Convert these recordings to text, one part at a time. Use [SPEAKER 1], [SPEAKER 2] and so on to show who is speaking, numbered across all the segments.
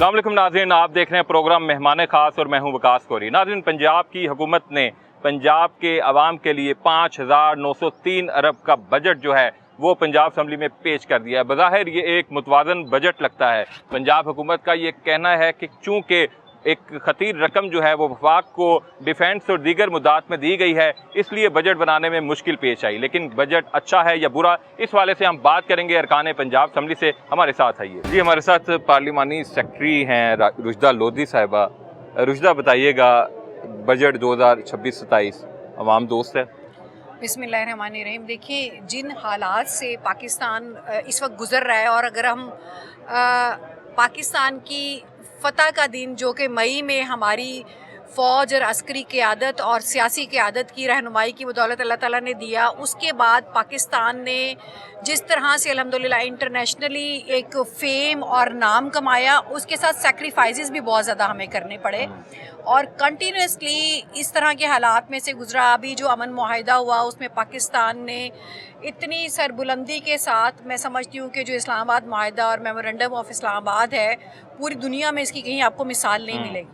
[SPEAKER 1] अस्सलाम वालेकुम नाज़रीन, आप देख रहे हैं प्रोग्राम मेहमान खास और मैं हूं वकास कोरी। नाज़रीन, पंजाब की हुकूमत ने पंजाब के अवाम के लिए 5,903 अरब का बजट जो है वो पंजाब असम्बली में पेश कर दिया है। बज़ाहिर ये एक मुतवाज़न बजट लगता है। पंजाब हुकूमत का ये कहना है कि चूँकि एक खतीर रकम जो है वो वफाक को डिफेंस और दीगर मुद्दात में दी गई है, इसलिए बजट बनाने में मुश्किल पेश आई। लेकिन बजट अच्छा है या बुरा, इस वाले से हम बात करेंगे अरकान पंजाब असम्बली से। हमारे साथ आइए जी। हमारे साथ पार्लिमानी सेक्रेटरी हैं रुशदा लोधी साहिबा। रुशदा, बताइएगा बजट 2026-27 अवाम दोस्त है?
[SPEAKER 2] बिस्मिल्लाहिर्रहमानिर्रहीम। देखिए, जिन हालात से पाकिस्तान इस वक्त गुज़र रहा है, और अगर हम पाकिस्तान की फ़तह का दिन जो कि मई में हमारी फ़ौज और अस्करी क़यादत और सियासी क़यादत की रहनुमाई की बदौलत अल्लाह ताला ने दिया, उसके बाद पाकिस्तान ने जिस तरह से अल्हम्दुलिल्लाह इंटरनेशनली एक फ़ेम और नाम कमाया, उसके साथ सेक्रीफाइसेस भी बहुत ज़्यादा हमें करने पड़े और कंटिन्यूसली इस तरह के हालात में से गुजरा। अभी जो अमन मुआहिदा हुआ उसमें पाकिस्तान ने इतनी सरबुलंदी के साथ, मैं समझती हूँ कि जो इस्लामाबाद मुआहिदा और मेमोरेंडम ऑफ इस्लामाबाद है, पूरी दुनिया में इसकी कहीं आपको मिसाल नहीं मिलेगी।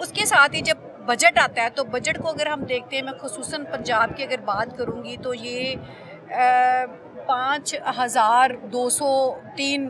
[SPEAKER 2] उसके साथ ही जब बजट आता है तो बजट को अगर हम देखते हैं, मैं खुसूसन पंजाब की अगर बात करूँगी तो ये 5,203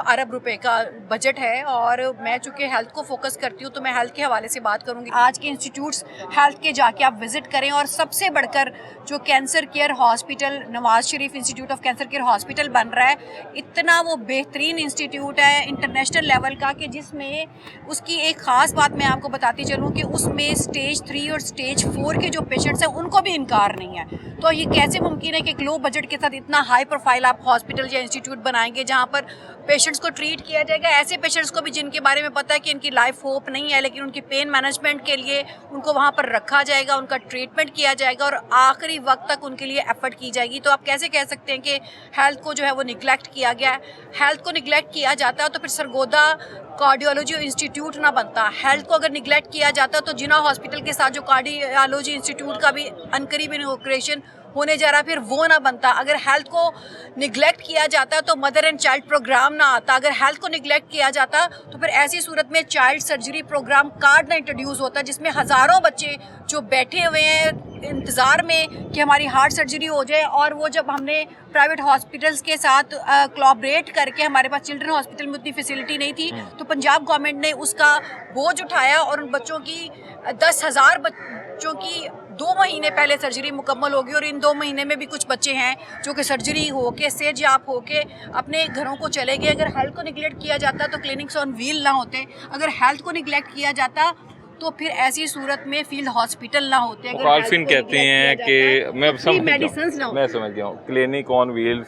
[SPEAKER 2] अरब रुपए का बजट है। और मैं चूँकि हेल्थ को फोकस करती हूँ तो मैं हेल्थ के हवाले से बात करूँगी। आज के इंस्टीट्यूट्स हेल्थ के जाके आप विज़िट करें, और सबसे बढ़कर जो cancer care hospital Nawaz Sharif institute of cancer care hospital बन रहा है, इतना वो बेहतरीन इंस्टीट्यूट है इंटरनेशनल लेवल का कि जिसमें उसकी एक ख़ास बात मैं आपको बताती चलूँ कि उसमें स्टेज 3 और स्टेज 4 के जो पेशेंट्स हैं उनको भी इनकार नहीं है। तो ये कैसे मुमकिन है कि एक लो बजट के साथ इतना हाई प्रोफाइल आप हॉस्पिटल या इंस्टीट्यूट बनाएंगे जहाँ पर पेशेंट्स को ट्रीट किया जाएगा, ऐसे पेशेंट्स को भी जिनके बारे में पता है कि इनकी लाइफ होप नहीं है, लेकिन उनकी पेन मैनेजमेंट के लिए उनको वहाँ पर रखा जाएगा, उनका ट्रीटमेंट किया जाएगा और आखिरी वक्त तक उनके लिए एफर्ट की जाएगी। तो आप कैसे कह सकते हैं कि हेल्थ को जो है वो निगलेक्ट किया गया है? हेल्थ को निगलेक्ट किया जाता है तो फिर सरगोदा कार्डियोलॉजी इंस्टीट्यूट ना बनता। हेल्थ को अगर निगलेक्ट किया जाता तो जिना हॉस्पिटल के साथ जो कार्डियोलॉजी इंस्टीट्यूट का भी अनकरीब इनॉग्रेशन होने जा रहा, फिर वो ना बनता। अगर हेल्थ को निगलेक्ट किया जाता तो मदर एंड चाइल्ड प्रोग्राम ना आता। अगर हेल्थ को निगलेक्ट किया जाता तो फिर ऐसी सूरत में चाइल्ड सर्जरी प्रोग्राम कार्ड ना इंट्रोड्यूस होता, जिसमें हज़ारों बच्चे जो बैठे हुए हैं इंतज़ार में कि हमारी हार्ट सर्जरी हो जाए। और वो जब हमने प्राइवेट हॉस्पिटल्स के साथ कोलैबोरेट करके, हमारे पास चिल्ड्रन हॉस्पिटल में उतनी फैसिलिटी नहीं थी, तो पंजाब गवर्नमेंट ने उसका बोझ उठाया और उन बच्चों की 10,000 बच्चों की 2 महीने पहले सर्जरी मुकम्मल होगी। और इन 2 महीने में भी कुछ बच्चे हैं जो कि सर्जरी हो के सेहतयाब हो के अपने घरों को चले गए। अगर हेल्थ को निगलेक्ट किया जाता तो क्लिनिक्स ऑन व्हील ना होते। अगर हेल्थ को निगलेक्ट किया जाता तो फिर ऐसी सूरत में फील्ड हॉस्पिटल ना होते।
[SPEAKER 1] मुखालफिन कहते हैं कि मैं समझ गया हूँ, क्लिनिक ऑन व्हील्स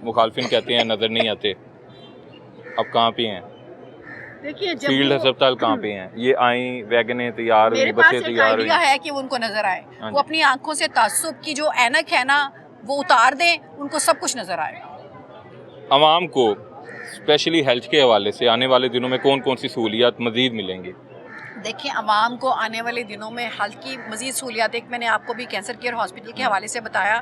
[SPEAKER 1] मुखालफिन कहते हैं नज़र नहीं आते। अब कहाँ पे हैं?
[SPEAKER 2] देखिए,
[SPEAKER 1] फील्ड अस्पताल कहाँ पे हैं? ये आई वैगनें तैयार हुई, बसें तैयार हुई
[SPEAKER 2] है कि वो उनको नजर आए, वो अपनी आंखों से तासुब की जो ऐनक है ना वो उतार दें, उनको सब कुछ नजर आएगा।
[SPEAKER 1] आवाम को स्पेशली हेल्थ के हवाले से आने वाले दिनों में कौन कौन सी सहूलियात मजीद मिलेंगी?
[SPEAKER 2] देखिए, आवाम को आने वाले दिनों में हेल्थ की मज़ीद सहूलियात, एक मैंने आपको भी कैंसर केयर हॉस्पिटल के हवाले से बताया,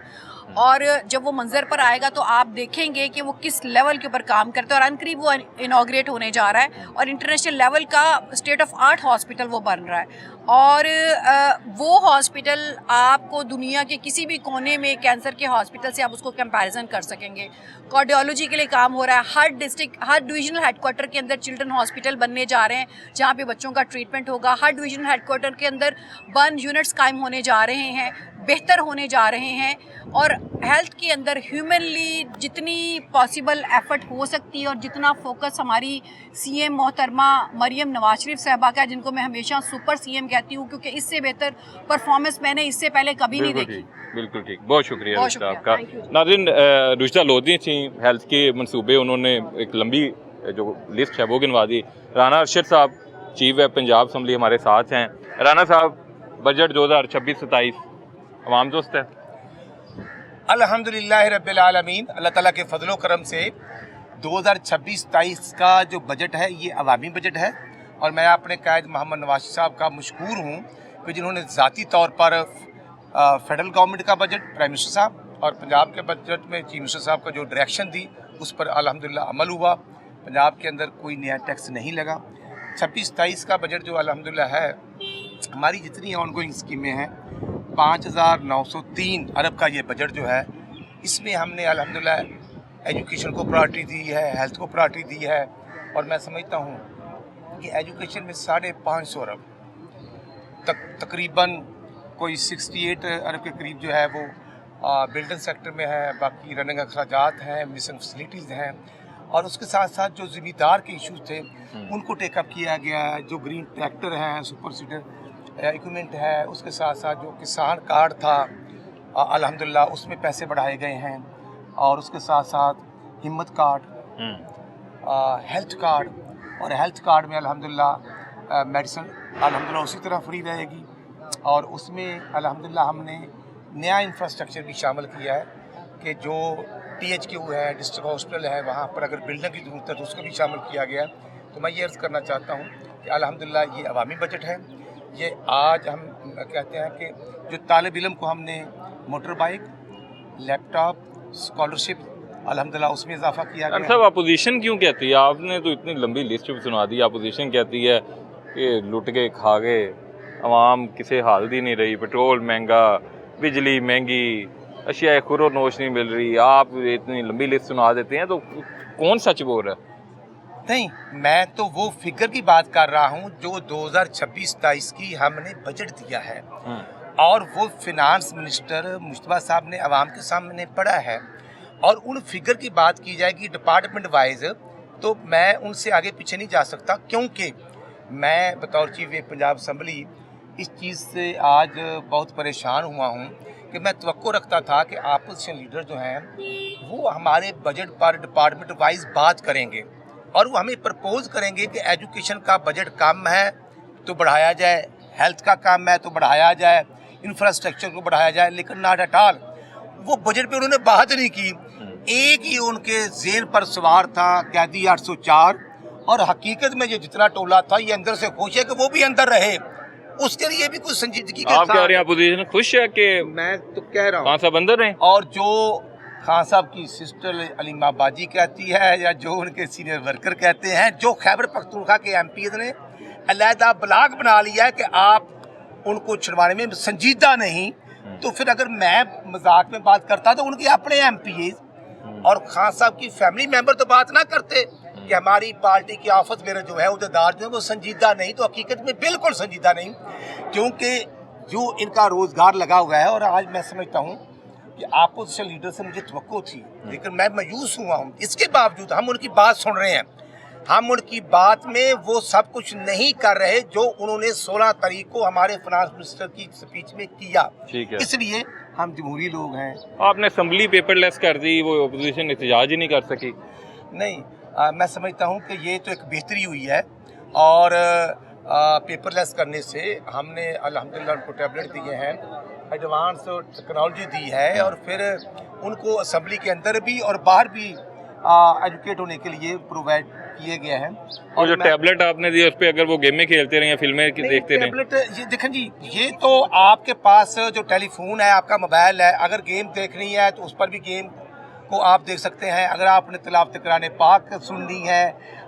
[SPEAKER 2] और जब वो मंजर पर आएगा तो आप देखेंगे कि वो किस लेवल के ऊपर काम करते हैं। और अनकरीब वो इनॉग्रेट होने जा रहा है और इंटरनेशनल लेवल का स्टेट ऑफ आर्ट हॉस्पिटल वो बन रहा है। और वो हॉस्पिटल आपको दुनिया के किसी भी कोने में कैंसर के हॉस्पिटल से आप उसको कंपैरिजन कर सकेंगे। कार्डियोलॉजी के लिए काम हो रहा है। हर डिस्ट्रिक्ट, हर डिवीजनल हेडक्वार्टर के अंदर चिल्ड्रन हॉस्पिटल बनने जा रहे हैं जहाँ पे बच्चों का ट्रीटमेंट होगा। हर डिवीजनल हेडक्वार्टर के अंदर बर्न यूनिट्स कायम होने जा रहे हैं, बेहतर होने जा रहे हैं। और हेल्थ के अंदर ह्यूमनली जितनी पॉसिबल एफर्ट हो सकती है और जितना फोकस हमारी सीएम मोहतरमा मरियम नवाज शरीफ साहबा का, जिनको मैं हमेशा सुपर सीएम कहती हूँ क्योंकि इससे बेहतर परफॉर्मेंस मैंने इससे पहले कभी नहीं देखी।
[SPEAKER 1] बिल्कुल ठीक, बहुत शुक्रिया आपका। नाज़रीन, रुशदा लोधी थी, हेल्थ के मंसूबे उन्होंने एक लंबी जो लिस्ट है वो गिनवा दी। राना अरशद साहब चीफ है पंजाब असम्बली हमारे साथ हैं। राना साहब, बजट 2026-27 अवाम दोस्त है?
[SPEAKER 3] अल्हम्दुलिल्लाह रब्बिल आलमीन, अल्लाह ताला के फजलो करम से 2026-27 का जो बजट है ये अवामी बजट है। और मैं अपने कायद मोहम्मद नवाज साहब का मशकूर हूँ कि जिन्होंने ज़ाती तौर पर फेडरल गवर्नमेंट का बजट, प्राइम मिनिस्टर साहब, और पंजाब के बजट में चीफ मिनिस्टर साहब का जो डायरेक्शन दी उस पर अल्हम्दुलिल्लाह अमल हुआ। पंजाब के अंदर कोई नया टैक्स नहीं लगा। 26-27 का बजट जो अल्हम्दुलिल्लाह है, हमारी जितनी ऑनगोइंग स्कीमें हैं 5,903 अरब का ये बजट जो है, इसमें हमने अल्हम्दुलिल्लाह एजुकेशन को प्रायोरिटी दी है, हेल्थ को प्रायोरिटी दी है। और मैं समझता हूँ कि एजुकेशन में 550 अरब तकरीबन कोई 68 अरब के करीब जो है वो बिल्डिंग सेक्टर में है, बाकी रनिंग अखराजात हैं, मिशन फैसिलिटीज़ हैं। और उसके साथ साथ जो ज़मींदार के इश्यूज थे उनको टेकअप किया गया है। जो ग्रीन ट्रैक्टर हैं, सुपर सीडर इक्विपमेंट है, उसके साथ साथ जो किसान कार्ड था अल्हम्दुलिल्लाह उसमें पैसे बढ़ाए गए हैं। और उसके साथ साथ हिम्मत कार्ड, हेल्थ कार्ड, और हेल्थ कार्ड में अल्हम्दुलिल्लाह मेडिसिन अल्हम्दुलिल्लाह उसी तरह फ्री रहेगी। और उसमें अल्हम्दुलिल्लाह हमने नया इंफ्रास्ट्रक्चर भी शामिल किया है कि जो THQ है, डिस्ट्रिक्ट हॉस्पिटल है, वहाँ पर अगर बिल्डिंग की ज़रूरत है तो उसको भी शामिल किया गया है। तो मैं ये अर्ज़ करना चाहता हूँ कि अल्हम्दुलिल्लाह ये अवामी बजट है। ये आज हम कहते हैं कि जो तालिब इल्म को हमने मोटर बाइक, लैपटॉप, स्कॉलरशिप अल्हम्दुलिल्लाह उसमें इजाफा किया गया।
[SPEAKER 1] सब अपोजिशन क्यों कहती है? आपने तो इतनी लंबी लिस्ट सुना दी। अपोजिशन कहती है कि लुट के खा गए, अवाम किसे हाल दी नहीं रही, पेट्रोल महंगा, बिजली महंगी, अशिया खुरो नोश नहीं मिल रही। आप इतनी लंबी लिस्ट सुना देते हैं, तो कौन सच बोल रहा है?
[SPEAKER 3] नहीं, मैं तो वो फिगर की बात कर रहा हूँ जो 2026-27 की हमने बजट दिया है, और वो फिनांस मिनिस्टर मुश्तबा साहब ने अवाम के सामने पढ़ा है। और उन फिगर की बात की जाएगी डिपार्टमेंट वाइज, तो मैं उनसे आगे पीछे नहीं जा सकता, क्योंकि मैं बतौर चीफ व्हिप पंजाब असम्बली इस चीज़ से आज बहुत परेशान हुआ हूँ कि मैं तवक्को रखता था कि अपोजिशन लीडर जो हैं वो हमारे बजट पर डिपार्टमेंट वाइज बात करेंगे और वो हमें प्रपोज करेंगे कि एजुकेशन का बजट कम है तो बढ़ाया जाए, हेल्थ का कम है तो बढ़ाया जाए, इंफ्रास्ट्रक्चर को बढ़ाया जाए। लेकिन नॉट एट ऑल, वो बजट पे उन्होंने बात नहीं की। एक ही उनके ज़हन पर सवार था कैदी 804, और हकीकत में ये जितना टोला था ये अंदर से खुश है कि वो भी अंदर रहे, उसके लिए भी कुछ संजीदगी के
[SPEAKER 1] आप कह रहे हैं अपोजिशन खुश है कि
[SPEAKER 3] मैं तो कह रहा हूँ
[SPEAKER 1] खान साहब अंदर रहे। और
[SPEAKER 3] जो खान साहब की सिस्टर अलीमा बाजी कहती है या जो उनके सीनियर वर्कर कहते हैं, जो खैबर पख्तूनख्वा के MPs ने अलहदा ब्लॉग बना लिया है कि आप उनको छुड़वाने में संजीदा नहीं, तो फिर अगर मैं मजाक में बात करता तो उनके अपने MPs और खान साहब की फैमिली मेंबर तो बात ना करते कि हमारी पार्टी की आफत मेरे जो है उहदेदार जो है वो संजीदा नहीं। तो हकीकत में बिल्कुल संजीदा नहीं, क्योंकि जो इनका रोजगार लगा हुआ है। और आज मैं समझता हूँ कि अपोजिशन लीडर से मुझे तवक्को थी, लेकिन मैं मायूस हुआ हूँ। इसके बावजूद हम उनकी बात सुन रहे हैं, हम उनकी बात में वो सब कुछ नहीं कर रहे जो उन्होंने 16 तारीख को हमारे फाइनेंस मिनिस्टर की स्पीच में किया।
[SPEAKER 1] ठीक है,
[SPEAKER 3] इसलिए हम जमहूरी लोग हैं।
[SPEAKER 1] आपने असम्बली पेपरलेस कर दी, वो अपोजिशन एहतजाज ही नहीं कर सकी।
[SPEAKER 3] नहीं, मैं समझता हूँ कि ये तो एक बेहतरी हुई है, और पेपरलेस करने से हमने अल्हम्दुलिल्लाह उनको टैबलेट दिए हैं, एडवांस टेक्नोलॉजी दी है, और फिर उनको असम्बली के अंदर भी और बाहर भी एजुकेट होने के लिए प्रोवाइड किए गए हैं।
[SPEAKER 1] और जो टैबलेट आपने दिए उस पर अगर वो गेमें खेलते रहे या फिल्में देखते रहे,
[SPEAKER 3] टैबलेट ये देखें जी, ये तो आपके पास जो टेलीफोन है, आपका मोबाइल है, अगर गेम देखनी है तो उस पर भी गेम को आप देख सकते हैं। अगर आपने तिलावत कुरान पाक सुननी है,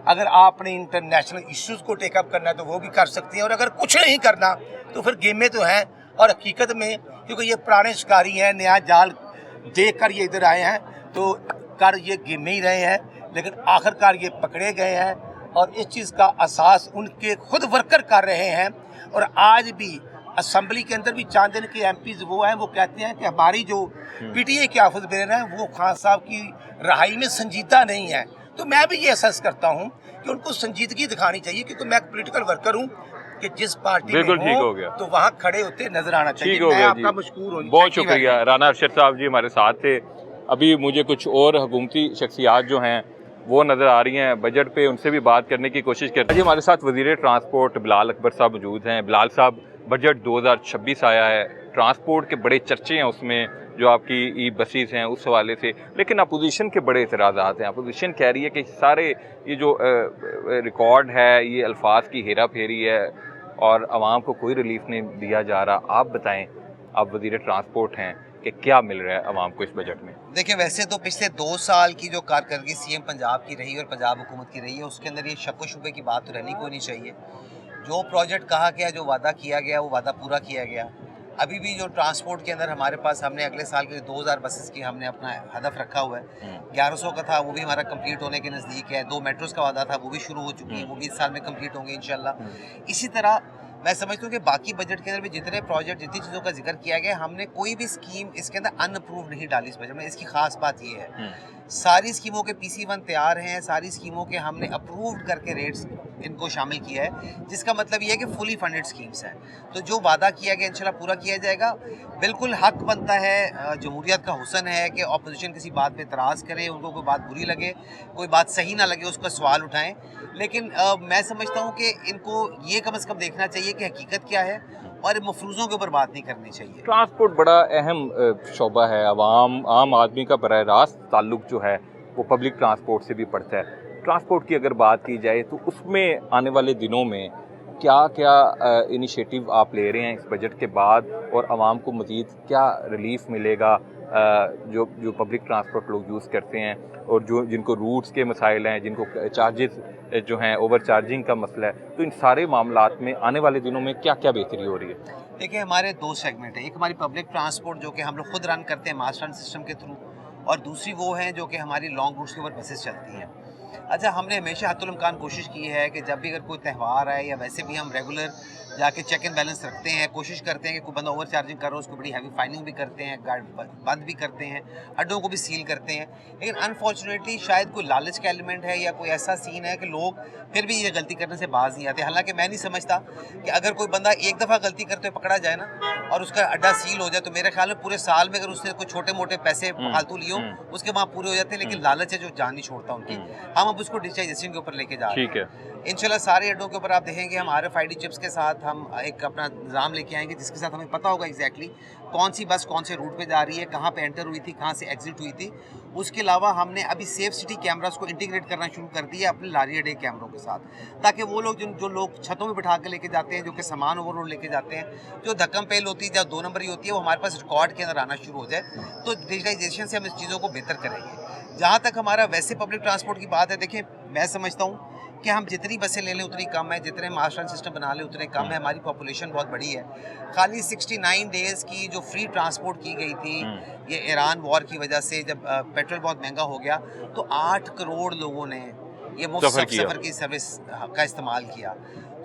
[SPEAKER 3] अगर आपने इंटरनेशनल इश्यूज़ को टेकअप करना है तो वो भी कर सकते हैं। और अगर कुछ नहीं करना तो फिर गेमें तो हैं। और हकीकत में क्योंकि ये पुराने शिकारी हैं, नया जाल देख कर ये इधर आए हैं, तो कर ये गेमें ही रहे हैं, लेकिन आखिरकार ये पकड़े गए हैं। और इस चीज़ का एहसास उनके खुद वर्कर कर रहे हैं। और आज भी असम्बली के अंदर भी चांद दिन के MPs वो हैं, वो कहते हैं कि हमारी जो PTA के ऑफिस बेरर हैं वो खान साहब की रहाई में संजीदा नहीं है। तो मैं भी ये एहसास करता हूँ कि उनको संजीदगी दिखानी चाहिए, क्योंकि मैं एक पॉलिटिकल वर्कर हूँ कि जिस पार्टी
[SPEAKER 1] बिल्कुल
[SPEAKER 3] में
[SPEAKER 1] ठीक हो गया
[SPEAKER 3] तो वहाँ खड़े होते नजर आना चाहिए। मैं आपका मशकूर हूँ,
[SPEAKER 1] बहुत शुक्रिया। राना अरशद साहब जी हमारे साथ थे। अभी मुझे कुछ और हुकूमती शख्सियात जो हैं वो नज़र आ रही हैं बजट पे, उनसे भी बात करने की कोशिश करते हैं। हमारे साथ वज़ीर ट्रांसपोर्ट बिलाल अकबर साहब मौजूद हैं। बिलाल साहब, बजट 2026 आया है, ट्रांसपोर्ट के बड़े चर्चे हैं उसमें, जो आपकी ई बसेस हैं उस हवाले से, लेकिन अपोजिशन के बड़े एतराज़ात हैं। अपोजिशन कह रही है कि सारे ये जो रिकॉर्ड है ये अल्फाज की हेरा फेरी है और आवाम को कोई रिलीफ नहीं दिया जा रहा। आप बताएं, आप वज़ीर ट्रांसपोर्ट हैं, कि क्या मिल रहा है आवाम को इस बजट में?
[SPEAKER 4] देखिए, वैसे तो पिछले 2 साल की जो कारकर्दगी सीएम पंजाब की रही और पंजाब हुकूमत की रही है, उसके अंदर ये शक व शुबे की बात तो रहनी कोई नहीं चाहिए। जो प्रोजेक्ट कहा गया, जो वादा किया गया, वो वादा पूरा किया गया। अभी भी जो ट्रांसपोर्ट के अंदर हमारे पास, हमने अगले साल के लिए 2000 बसेस की हमने अपना हदफ रखा हुआ है। 1100 का था, वो भी हमारा कंप्लीट होने के नज़दीक है। 2 मेट्रोस का वादा था, वो भी शुरू हो चुकी है, वो भी इस साल में कंप्लीट होंगे इंशाल्लाह। इसी तरह मैं समझता हूँ कि बाकी बजट के अंदर भी जितने प्रोजेक्ट, जितनी चीज़ों का जिक्र किया गया, हमने कोई भी स्कीम इसके अंदर अनअप्रूव नहीं डाली इस बजट में। इसकी खास बात ये है, सारी स्कीमों के PC1 तैयार हैं, सारी स्कीमों के हमने अप्रूव्ड करके रेट्स इनको शामिल किया है, जिसका मतलब ये है कि फुली फंडेड स्कीम्स हैं। तो जो वादा किया गया इंशाल्लाह पूरा किया जाएगा। बिल्कुल हक बनता है, जमहूरियत का हुस्न है कि अपोजिशन किसी बात पे एतराज़ करे, उनको कोई बात बुरी लगे, कोई बात सही ना लगे, उसका सवाल उठाएं। लेकिन मैं समझता हूँ कि इनको ये कम से कम देखना चाहिए कि हकीकत क्या है और मफरूज़ों के ऊपर बात नहीं करनी चाहिए।
[SPEAKER 1] ट्रांसपोर्ट बड़ा अहम शोबा है। आम आदमी का बराह रास्त ताल्लुक जो है वो पब्लिक ट्रांसपोर्ट से भी पड़ता है। ट्रांसपोर्ट की अगर बात की जाए तो उसमें आने वाले दिनों में क्या क्या इनिशिएटिव आप ले रहे हैं इस बजट के बाद, और आवाम को मज़ीद क्या रिलीफ मिलेगा जो पब्लिक ट्रांसपोर्ट लोग यूज़ करते हैं और जो जिनको रूट्स के मसाइल हैं, जिनको चार्जेस जो हैं, ओवर चार्जिंग का मसला है, तो इन सारे मामलात में आने वाले दिनों में क्या क्या बेहतरी हो रही है?
[SPEAKER 4] देखिए, हमारे 2 सेगमेंट हैं। एक हमारी पब्लिक ट्रांसपोर्ट जो कि हम लोग खुद रन करते हैं मास ट्रांजिट सिस्टम के थ्रू, और दूसरी वो है जो कि हमारी लॉन्ग रूट्स के ऊपर बसेस चलती हैं। अच्छा, हमने हमेशा हत्तुल इम्कान कोशिश की है कि जब भी अगर कोई त्यौहार आए या वैसे भी हम रेगुलर जाके चेक एंड बैलेंस रखते हैं, कोशिश करते हैं कि कोई बंदा ओवर चार्जिंग कर रहा हो उसको बड़ी हैवी फाइनिंग भी करते हैं, गार्ड बंद भी करते हैं, अड्डों को भी सील करते हैं। लेकिन अनफॉर्चुनेटली शायद कोई लालच का एलिमेंट है या कोई ऐसा सीन है कि लोग फिर भी ये गलती करने से बाज नहीं आते। हालांकि मैं नहीं समझता कि अगर कोई बंदा एक दफ़ा गलती करते हुए पकड़ा जाए ना और उसका अड्डा सील हो जाए, तो मेरे ख्याल में पूरे साल में अगर उसने कोई छोटे मोटे पैसे फालतू लिए उसके वहाँ पूरे हो जाते हैं। लेकिन लालच है जो जान नहीं छोड़ता उनकी। हम अब उसको डिजिटाइजेशन के ऊपर लेके जा रहे हैं।
[SPEAKER 1] ठीक है,
[SPEAKER 4] इंशाल्लाह सारे अड्डों के ऊपर आप देखेंगे हम RFID चिप्स के साथ हम एक अपना निज़ाम लेके आएंगे, जिसके साथ हमें पता होगा एग्जैक्टली कौन सी बस कौन से रूट पे जा रही है, कहाँ पे एंटर हुई थी, कहाँ से एग्जिट हुई थी। उसके अलावा हमने अभी सेफ सिटी कैमरास को इंटीग्रेट करना शुरू कर दिया अपने लारी अड्डे कैमरों के साथ, ताकि वो लोग जो लोग छतों में बिठा के लेके जाते हैं, जो कि सामान ओवरलोड लेके जाते हैं, जो धक्कम पेल होती है या 2 नंबरी होती है, वो हमारे पास रिकॉर्ड के अंदर आना शुरू हो जाए। तो डिजिटाइजेशन से हम इस चीज़ों को बेहतर करेंगे। जहाँ तक हमारा वैसे पब्लिक ट्रांसपोर्ट की बात है, देखिए मैं समझता हूँ कि हम जितनी बसें ले लें उतनी कम है, जितने मास ट्रांजिट सिस्टम बना लें उतने कम है। हमारी पॉपुलेशन बहुत बड़ी है। खाली 69 डेज़ की जो फ्री ट्रांसपोर्ट की गई थी, ये ईरान वॉर की वजह से जब पेट्रोल बहुत महंगा हो गया, तो 8 करोड़ लोगों ने ये मुफ्त सफ़र की सर्विस का इस्तेमाल किया।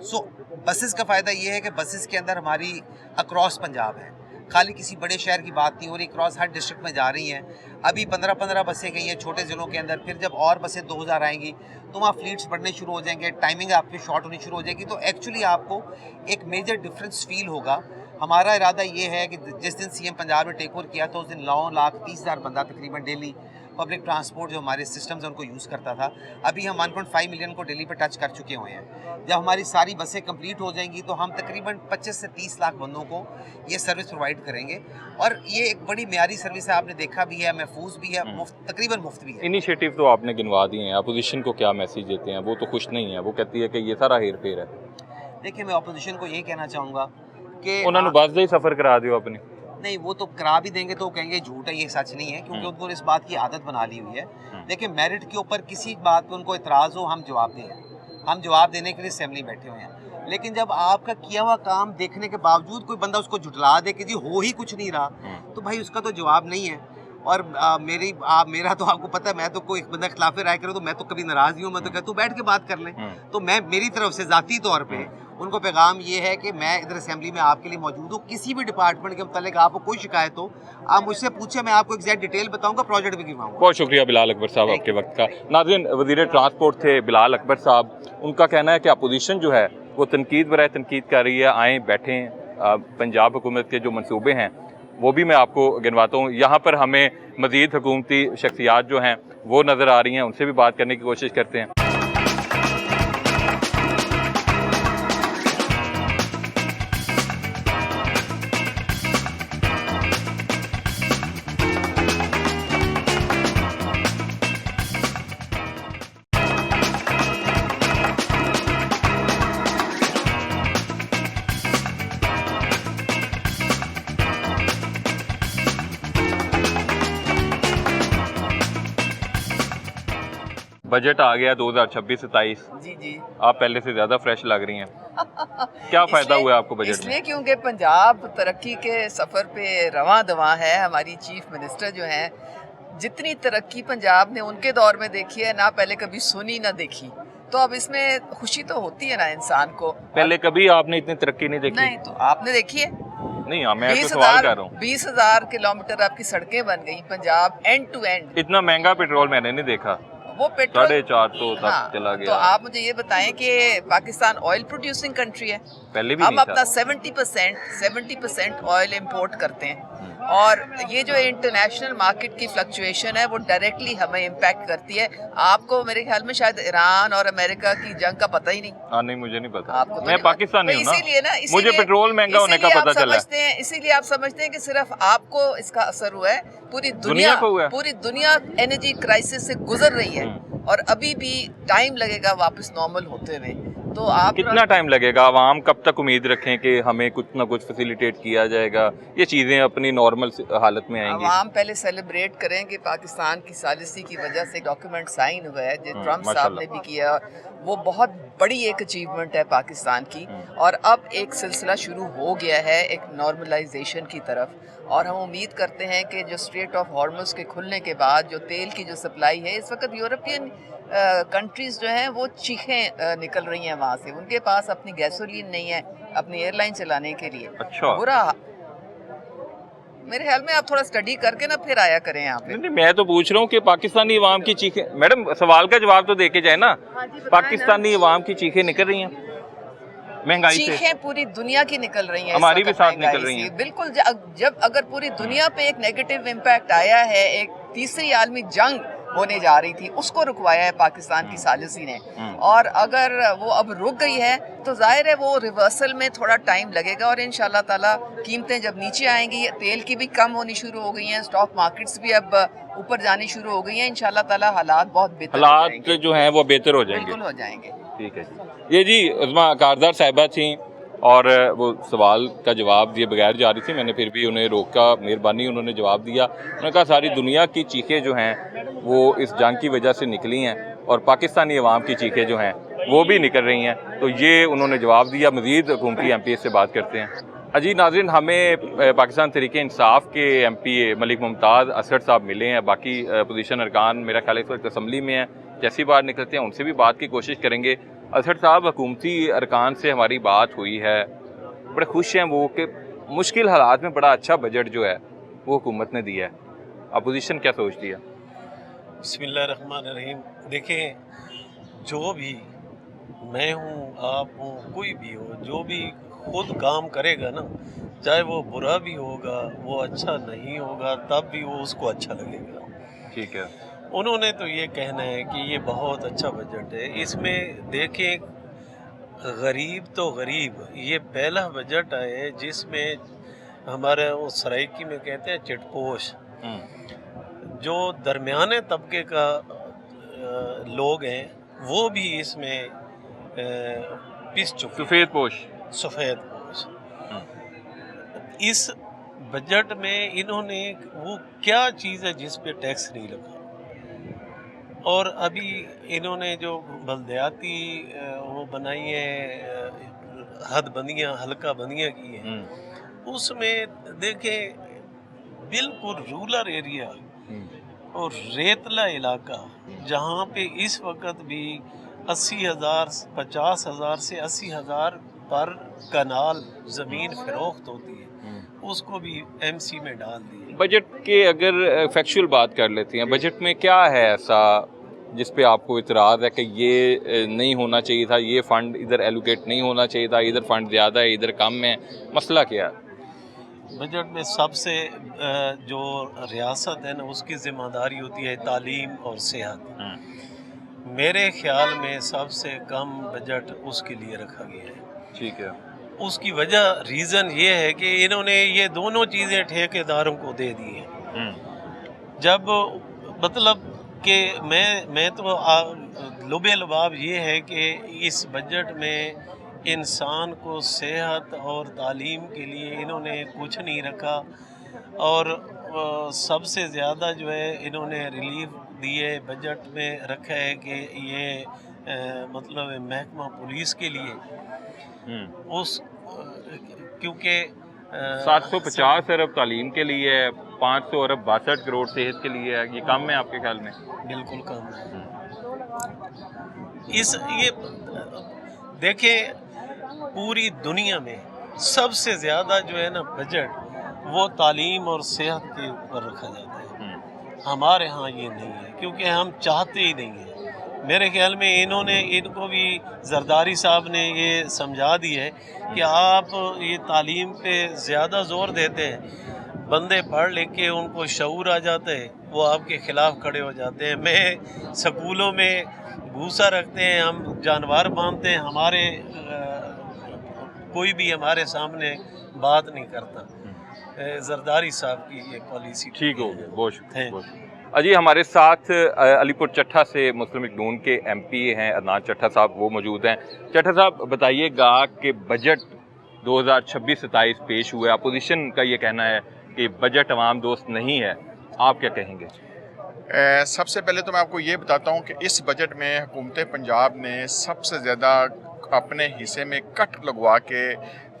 [SPEAKER 4] सो बसेस का फ़ायदा ये है कि बसेस के अंदर हमारी अक्रॉस पंजाब है, खाली किसी बड़े शहर की बात नहीं हो रही, क्रॉस हर डिस्ट्रिक्ट में जा रही हैं। अभी 15-15 बसें गई हैं छोटे ज़िलों के अंदर। फिर जब और बसें 2000 आएंगी तो वहाँ फ्लीट्स बढ़ने शुरू हो जाएंगे, टाइमिंग आपकी शॉर्ट होनी शुरू हो जाएगी। तो एक्चुअली आपको एक मेजर डिफरेंस फील होगा। हमारा इरादा ये है कि जिस दिन CM पंजाब ने टेक ओवर किया तो उस दिन 9,30,000 बंदा तकरीबन डेली पब्लिक ट्रांसपोर्ट जो हमारे सिस्टम्स हैं उनको यूज़ करता था। अभी हम 1.5 मिलियन को डेली पे टच कर चुके हुए हैं। जब हमारी सारी बसें कंप्लीट हो जाएंगी तो हम तकरीबन 25 से 30 लाख बंदों को ये सर्विस प्रोवाइड करेंगे, और ये एक बड़ी म्यारी सर्विस है। आपने देखा भी है, महफूज भी है, तकरीबन मुफ्त भी है।
[SPEAKER 1] इनिशिएटिव तो आपने गिनवा दिए हैं, अपोजिशन को क्या मैसेज देते हैं? वो तो खुश नहीं है, वो कहती है कि ये सारा हेर फेर है।
[SPEAKER 4] देखिए, मैं अपोजिशन को यही कहना चाहूँगा कि
[SPEAKER 1] उन्होंने बस ही सफ़र करा दियो अपनी।
[SPEAKER 4] नहीं, वो तो करा भी देंगे तो कहेंगे झूठ है, ये सच नहीं है, क्योंकि उनको इस बात की आदत बना ली हुई है। देखिए, मेरिट के ऊपर किसी बात पे उनको इतराज़ हो, हम जवाब दें। हम जवाब देने के लिए असेंबली बैठे हुए हैं। लेकिन जब आपका किया हुआ काम देखने के बावजूद कोई बंदा उसको झुटला दे कि जी हो ही कुछ नहीं रहा, तो भाई उसका तो जवाब नहीं है। और मेरा तो आपको पता है, मैं तो कोई बंदा खिलाफ राय करे तो मैं तो कभी नाराज़ नहीं हूँ। मैं तो कहता हूँ बैठ के बात कर लें। तो मैं मेरी तरफ से ज़ाती तौर पे उनको पैगाम ये है कि मैं इधर असेंबली में आपके लिए मौजूद हूँ। किसी भी डिपार्टमेंट के मुतालिक आपको कोई शिकायत हो, आप मुझसे पूछे, मैं आपको एग्जैक्ट डिटेल बताऊँगा, प्रोजेक्ट भी गिनवाऊँगा।
[SPEAKER 1] बहुत शुक्रिया बिलाल अकबर साहब आपके वक्त का। नाज़रीन, वज़ीर ट्रांसपोर्ट थे बिलाल अकबर साहब। उनका कहना है कि अपोजिशन जो है वो तनकीद बराए तनकीद कर रही है, आएँ बैठें, पंजाब हुकूमत के जो मंसूबे हैं वो भी मैं आपको गिनवाता हूँ। यहाँ पर हमें मज़ीद हुकूमती शख्सियात जो हैं वो नज़र आ रही हैं, उनसे भी बात करने की कोशिश करते हैं। बजट आ गया 2026-27,
[SPEAKER 5] जी जी।
[SPEAKER 1] आप पहले से ज़्यादा फ्रेश लग रही हैं। क्या फ़ायदा हुआ आपको बजट में?
[SPEAKER 5] इसलिए क्योंकि पंजाब तरक्की के सफ़र पे रवां दवां है। हमारी चीफ मिनिस्टर जो हैं, जितनी तरक्की पंजाब ने उनके दौर में देखी है ना, पहले कभी सुनी ना देखी, तो अब इसमें खुशी तो होती है ना इंसान को।
[SPEAKER 1] पहले कभी आपने इतनी तरक्की नहीं देखी?
[SPEAKER 5] नहीं, तो आपने देखी है?
[SPEAKER 1] नहीं, हाँ, मैं तो सवाल कर रहा हूँ।
[SPEAKER 5] 20,000 किलोमीटर आपकी सड़कें बन गई पंजाब एंड टू एंड।
[SPEAKER 1] इतना महंगा पेट्रोल मैंने नहीं देखा,
[SPEAKER 5] वो पेट्रोल
[SPEAKER 1] 450 तक चला गया।
[SPEAKER 5] तो आप मुझे ये बताएं कि पाकिस्तान ऑयल प्रोड्यूसिंग कंट्री है,
[SPEAKER 1] पहले भी
[SPEAKER 5] हम
[SPEAKER 1] नहीं
[SPEAKER 5] अपना
[SPEAKER 1] था।
[SPEAKER 5] 70% ऑयल इंपोर्ट करते हैं, और ये जो इंटरनेशनल मार्केट की फ्लक्चुएशन है वो डायरेक्टली हमें इम्पैक्ट करती है। आपको मेरे ख्याल में शायद ईरान और अमेरिका की जंग का पता ही नहीं।
[SPEAKER 1] हाँ, नहीं, मुझे नहीं पता,
[SPEAKER 5] आपको तो
[SPEAKER 1] मैं पाकिस्तानी हूँ ना,
[SPEAKER 5] इसीलिए
[SPEAKER 1] मुझे पेट्रोल महंगा होने का पता चला।
[SPEAKER 5] इसीलिए आप समझते हैं कि सिर्फ आपको इसका असर हुआ है, पूरी
[SPEAKER 1] दुनिया को हुआ है।
[SPEAKER 5] पूरी दुनिया एनर्जी क्राइसिस से गुजर रही है, और अभी भी टाइम लगेगा वापस नॉर्मल होते हुए। तो आप
[SPEAKER 1] कितना टाइम लगेगा? आवाम कब तक उम्मीद रखें कि हमें कुछ ना कुछ फैसिलिटेट किया जाएगा, ये चीज़ें अपनी नॉर्मल हालत में आएंगी?
[SPEAKER 5] आवाम पहले सेलिब्रेट करें कि पाकिस्तान की सालिसी की वजह से डॉक्यूमेंट साइन हुआ है, जो ट्रम्प साहब ने भी किया, वो बहुत बड़ी एक अचीवमेंट है पाकिस्तान की। और अब एक सिलसिला शुरू हो गया है एक नॉर्मलाइजेशन की तरफ, और हम उम्मीद करते हैं कि जो स्ट्रेट ऑफ हॉर्मुज़ के खुलने के बाद जो तेल की जो सप्लाई है, इस वक्त यूरोपियन कंट्रीज़ जो हैं वो चीखें निकल रही हैं वहाँ से, उनके पास अपनी गैसोलीन नहीं है अपनी एयरलाइन चलाने के लिए।
[SPEAKER 1] अच्छा,
[SPEAKER 5] बुरा, मेरे ख्याल में आप थोड़ा स्टडी करके ना फिर आया करें यहाँ पे।
[SPEAKER 1] नहीं, मैं तो पूछ रहा हूँ कि पाकिस्तानी अवाम की चीखें, मैडम सवाल का जवाब तो देके जाए ना। पाकिस्तानी अवाम की चीखें निकल रही हैं महंगाई से?
[SPEAKER 5] चीखें पूरी दुनिया की निकल रही हैं,
[SPEAKER 1] हमारी
[SPEAKER 5] इस
[SPEAKER 1] भी
[SPEAKER 5] वक्त
[SPEAKER 1] साथ
[SPEAKER 5] महंगाई
[SPEAKER 1] निकल रही
[SPEAKER 5] से।
[SPEAKER 1] हैं।
[SPEAKER 5] बिल्कुल, जब अगर पूरी दुनिया पे एक नेगेटिव इम्पैक्ट आया है, एक तीसरी आलमी जंग होने जा रही थी, उसको रुकवाया है पाकिस्तान की सालिसी ने, और अगर वो अब रुक गई है तो जाहिर है वो रिवर्सल में थोड़ा टाइम लगेगा, और इंशाल्लाह ताला कीमतें जब नीचे आएंगी, तेल की भी कम होनी शुरू हो गई हैं, स्टॉक मार्केट्स भी अब ऊपर जानी शुरू हो गई हैं, इंशाल्लाह ताला हालात बहुत बेहतर हो
[SPEAKER 1] हालात
[SPEAKER 5] जाएंगे।
[SPEAKER 1] जो हैं वो बेहतर हो जाएंगे।
[SPEAKER 5] बिल्कुल हो जाएंगे।
[SPEAKER 1] ठीक है जी। ये जी उस्मा कारदार साहिबा थी, और वो सवाल का जवाब दिए बगैर जा रही थी, मैंने फिर भी उन्हें रोका, मेहरबानी उन्होंने जवाब दिया। उन्होंने कहा सारी दुनिया की चीखें जो हैं वो इस जंग की वजह से निकली हैं, और पाकिस्तानी अवाम की चीखें जो हैं वो भी निकल रही हैं, तो ये उन्होंने जवाब दिया। मज़ीद हुकूमती एमपी से बात करते हैं। अजी नाज़रीन, हमें पाकिस्तान तहरीक इंसाफ के एमपी मलिक मुमताज़ असद साहब मिले हैं, बाकी अपोजिशन अरकान मेरा ख्याल इस वक्त असम्बली में है, जैसी बात निकलते हैं उनसे भी बात की कोशिश करेंगे। असद साहब, हुकूमती अरकान से हमारी बात हुई है, बड़े खुश हैं वो कि मुश्किल हालात में बड़ा अच्छा बजट जो है वो हुकूमत ने दिया है, अपोजिशन क्या सोचती है?
[SPEAKER 6] बिस्मिल्लाहिर्रहमानिर्रहीम। देखें, जो भी मैं हूँ, आप हूँ, कोई भी हो, जो भी खुद काम करेगा ना, चाहे वो बुरा भी होगा, वो अच्छा नहीं होगा, तब भी वो उसको अच्छा लगेगा।
[SPEAKER 1] ठीक है।
[SPEAKER 6] उन्होंने तो ये कहना है कि ये बहुत अच्छा बजट है। इसमें देखें, गरीब तो गरीब, ये पहला बजट है जिसमें हमारे वो सराइकी में कहते हैं चिटपोश, जो दरमियाने तबके का लोग हैं वो भी इसमें पिस चुके, सफ़ेद पोश। इस बजट में इन्होंने वो क्या चीज़ है जिस पे टैक्स नहीं लगा, और अभी इन्होंने जो बल्दियाती वो बनाई है, हद बंदियाँ, हल्का बंदियाँ की हैं, उसमें देखें बिल्कुल रूरल एरिया और रेतला इलाका, जहाँ पे इस वक्त भी 80,000, 50,000 से 80,000 पर कनाल ज़मीन फ़रोख्त होती है, उसको भी एमसी में डाल दिए।
[SPEAKER 1] बजट के अगर फैक्चुअल बात कर लेते हैं, बजट में क्या है ऐसा जिस पे आपको इतराज़ है कि ये नहीं होना चाहिए था, ये फ़ंड इधर एलोकेट नहीं होना चाहिए था, इधर फ़ंड ज़्यादा है, इधर कम है, मसला क्या है?
[SPEAKER 6] बजट में सबसे जो रियासत है ना, उसकी ज़िम्मेदारी होती है तालीम और सेहत। मेरे ख्याल में सबसे कम बजट उसके लिए रखा गया है।
[SPEAKER 1] ठीक है।
[SPEAKER 6] उसकी वजह, रीज़न ये है कि इन्होंने ये दोनों चीज़ें ठेकेदारों को दे दी हैं। जब मतलब कि मैं तो लुबे लबाब ये है कि इस बजट में इंसान को सेहत और तालीम के लिए इन्होंने कुछ नहीं रखा, और सबसे ज़्यादा जो है इन्होंने रिलीफ दिए, बजट में रखा है कि ये मतलब महकमा पुलिस के लिए उस क्योंकि
[SPEAKER 1] 750 अरब तालीम के लिए है, 500 अरब 62 करोड़ सेहत के लिए है, ये कम है आपके ख्याल में?
[SPEAKER 6] बिल्कुल कम है। ये देखें, पूरी दुनिया में सबसे ज़्यादा जो है ना बजट वो तालीम और सेहत के ऊपर रखा जाता है। हमारे यहाँ ये नहीं है, क्योंकि हम चाहते ही नहीं हैं। मेरे ख्याल में इनको भी जरदारी साहब ने ये समझा दी है कि आप ये तालीम पे ज़्यादा ज़ोर देते हैं, बंदे पढ़ लिख के उनको शऊर आ जाते हैं, वो आपके ख़िलाफ़ खड़े हो जाते हैं। मैं स्कूलों में भूसा रखते हैं, हम जानवर बांधते हैं, हमारे कोई भी हमारे सामने बात नहीं करता। जरदारी साहब की ये पॉलिसी
[SPEAKER 1] ठीक हो गया, बहुत शुक्रिया। अजी, हमारे साथ अलीपुर चट्ठा से मुस्लिम लीग नून के MP हैं अदनान चट्ठा साहब, वो मौजूद हैं। चट्ठा साहब, बताइएगा कि बजट 2026-27 पेश हुआ है, अपोजिशन का ये कहना है कि बजट अवाम दोस्त नहीं है, आप क्या कहेंगे?
[SPEAKER 7] सबसे पहले तो मैं आपको ये बताता हूँ कि इस बजट में हुकूमत पंजाब ने सबसे ज़्यादा अपने हिस्से में कट लगवा के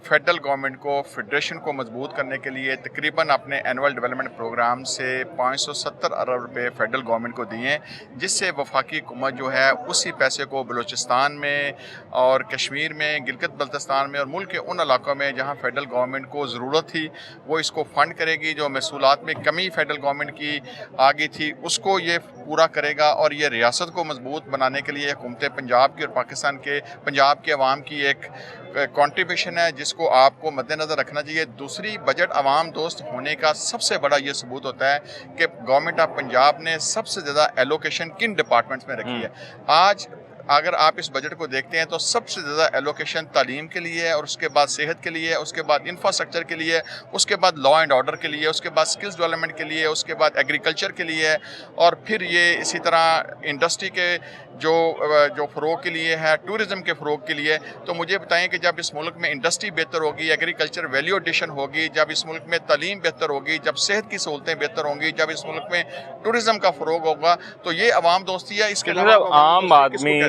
[SPEAKER 7] फेडरल गवर्नमेंट को, फेडरेशन को मजबूत करने के लिए तकरीबन अपने एनुअल डेवलपमेंट प्रोग्राम से 570 अरब रुपए फेडरल गवर्नमेंट को दिए, जिससे वफाकी हुकूमत जो है उसी पैसे को बलूचिस्तान में और कश्मीर में, गिलगित बल्तिस्तान में और मुल्क के उन इलाकों में जहाँ फेडरल गवर्नमेंट को ज़रूरत थी वो इसको फ़ंड करेगी। जो महसूलात में कमी फेडरल गवर्नमेंट की आ गई थी उसको ये पूरा करेगा और ये रियासत को मजबूत बनाने के लिए हुकूमत पंजाब की और पाकिस्तान के पंजाब के अवाम की एक कंट्रीब्यूशन है, जिसको आपको मद्देनज़र रखना चाहिए। दूसरी, बजट अवाम दोस्त होने का सबसे बड़ा ये सबूत होता है कि गवर्नमेंट ऑफ पंजाब ने सबसे ज़्यादा एलोकेशन किन डिपार्टमेंट्स में रखी है। आज अगर आप इस बजट को देखते हैं तो सबसे ज़्यादा एलोकेशन तालीम के लिए है, और उसके बाद सेहत के लिए, उसके बाद इंफ्रास्ट्रक्चर के लिए, उसके बाद लॉ एंड ऑर्डर के लिए, उसके बाद स्किल्स डेवलपमेंट के लिए, उसके बाद एग्रीकल्चर के लिए, और फिर ये इसी तरह इंडस्ट्री के जो फ़रोग के लिए है, टूरिज़म के फ़रोग के लिए। तो मुझे बताएं कि जब इस मुल्क में इंडस्ट्री बेहतर होगी, एग्रीकल्चर वैल्यू एडिशन होगी, जब इस मुल्क में तालीम बेहतर होगी, जब सेहत की सहूलतें बेहतर होंगी, जब इस मुल्क में टूरिज़म का फ़रोग होगा, तो ये अवाम दोस्ती है। इसके अलावा
[SPEAKER 1] आम आदमी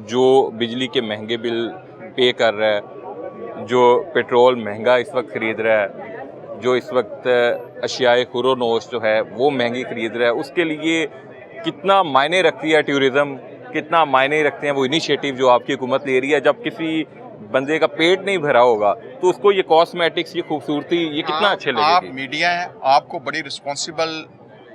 [SPEAKER 1] जो बिजली के महंगे बिल पे कर रहा है, जो पेट्रोल महंगा इस वक्त ख़रीद रहा है, जो इस वक्त अशियाए खुरोनोश जो है वो महंगी ख़रीद रहा है, उसके लिए कितना मायने रखती है टूरिज़म, कितना मायने रखते हैं वो इनिशिएटिव जो आपकी हुकूमत ले रही है? जब किसी बंदे का पेट नहीं भरा होगा तो उसको ये कॉस्मेटिक्स, ये खूबसूरती, ये कितना अच्छे लगेगी?
[SPEAKER 7] आप मीडिया है, आपको बड़ी रिस्पॉन्सिबल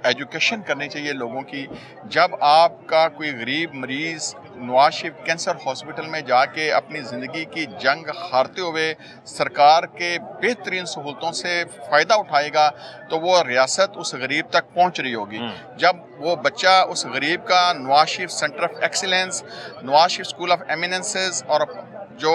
[SPEAKER 7] एजुकेशन करनी चाहिए लोगों की। जब आपका कोई गरीब मरीज़ नवाज शरीफ कैंसर हॉस्पिटल में जाके अपनी ज़िंदगी की जंग हारते हुए सरकार के बेहतरीन सहूलतों से फ़ायदा उठाएगा तो वो रियासत उस गरीब तक पहुंच रही होगी। जब वो बच्चा उस गरीब का Nawaz Sharif centre of excellence, Nawaz Sharif school of eminences और जो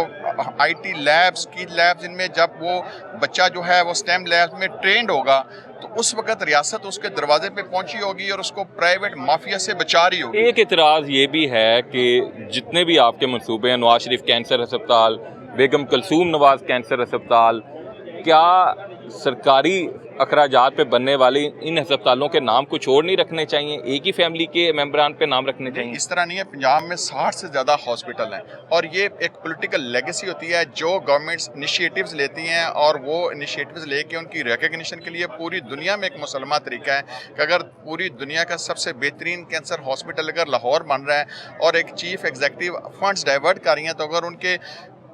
[SPEAKER 7] IT लैब्स की लैब्स, इनमें जब वो बच्चा जो है वो स्टेम लैब्स में ट्रेंड होगा तो उस वक्त रियासत उसके दरवाजे पे पहुंची होगी और उसको प्राइवेट माफिया से बचा रही होगी।
[SPEAKER 1] एक इतराज़ ये भी है कि जितने भी आपके मंसूबे हैं, नवाज शरीफ कैंसर अस्पताल, बेगम कलसूम नवाज कैंसर अस्पताल, क्या सरकारी अखराजात पे बनने वाले इन अस्पतालों के नाम कुछ और नहीं रखने चाहिए? एक ही फैमिली के मेंबरान पे नाम रखने चाहिए?
[SPEAKER 7] इस तरह नहीं है। पंजाब में 60 से ज़्यादा हॉस्पिटल हैं और ये एक पॉलिटिकल लेगेसी होती है जो गवर्नमेंट्स इनिशिएटिव्स लेती हैं और वो इनिशिएटिव्स लेके उनकी रिकग्निशन के लिए पूरी दुनिया में एक मुसलमान तरीका है कि अगर पूरी दुनिया का सबसे बेहतरीन कैंसर हॉस्पिटल अगर लाहौर बन रहा है और एक चीफ एग्जीक्यूटिव फंड्स डाइवर्ट कर रही हैं, तो अगर उनके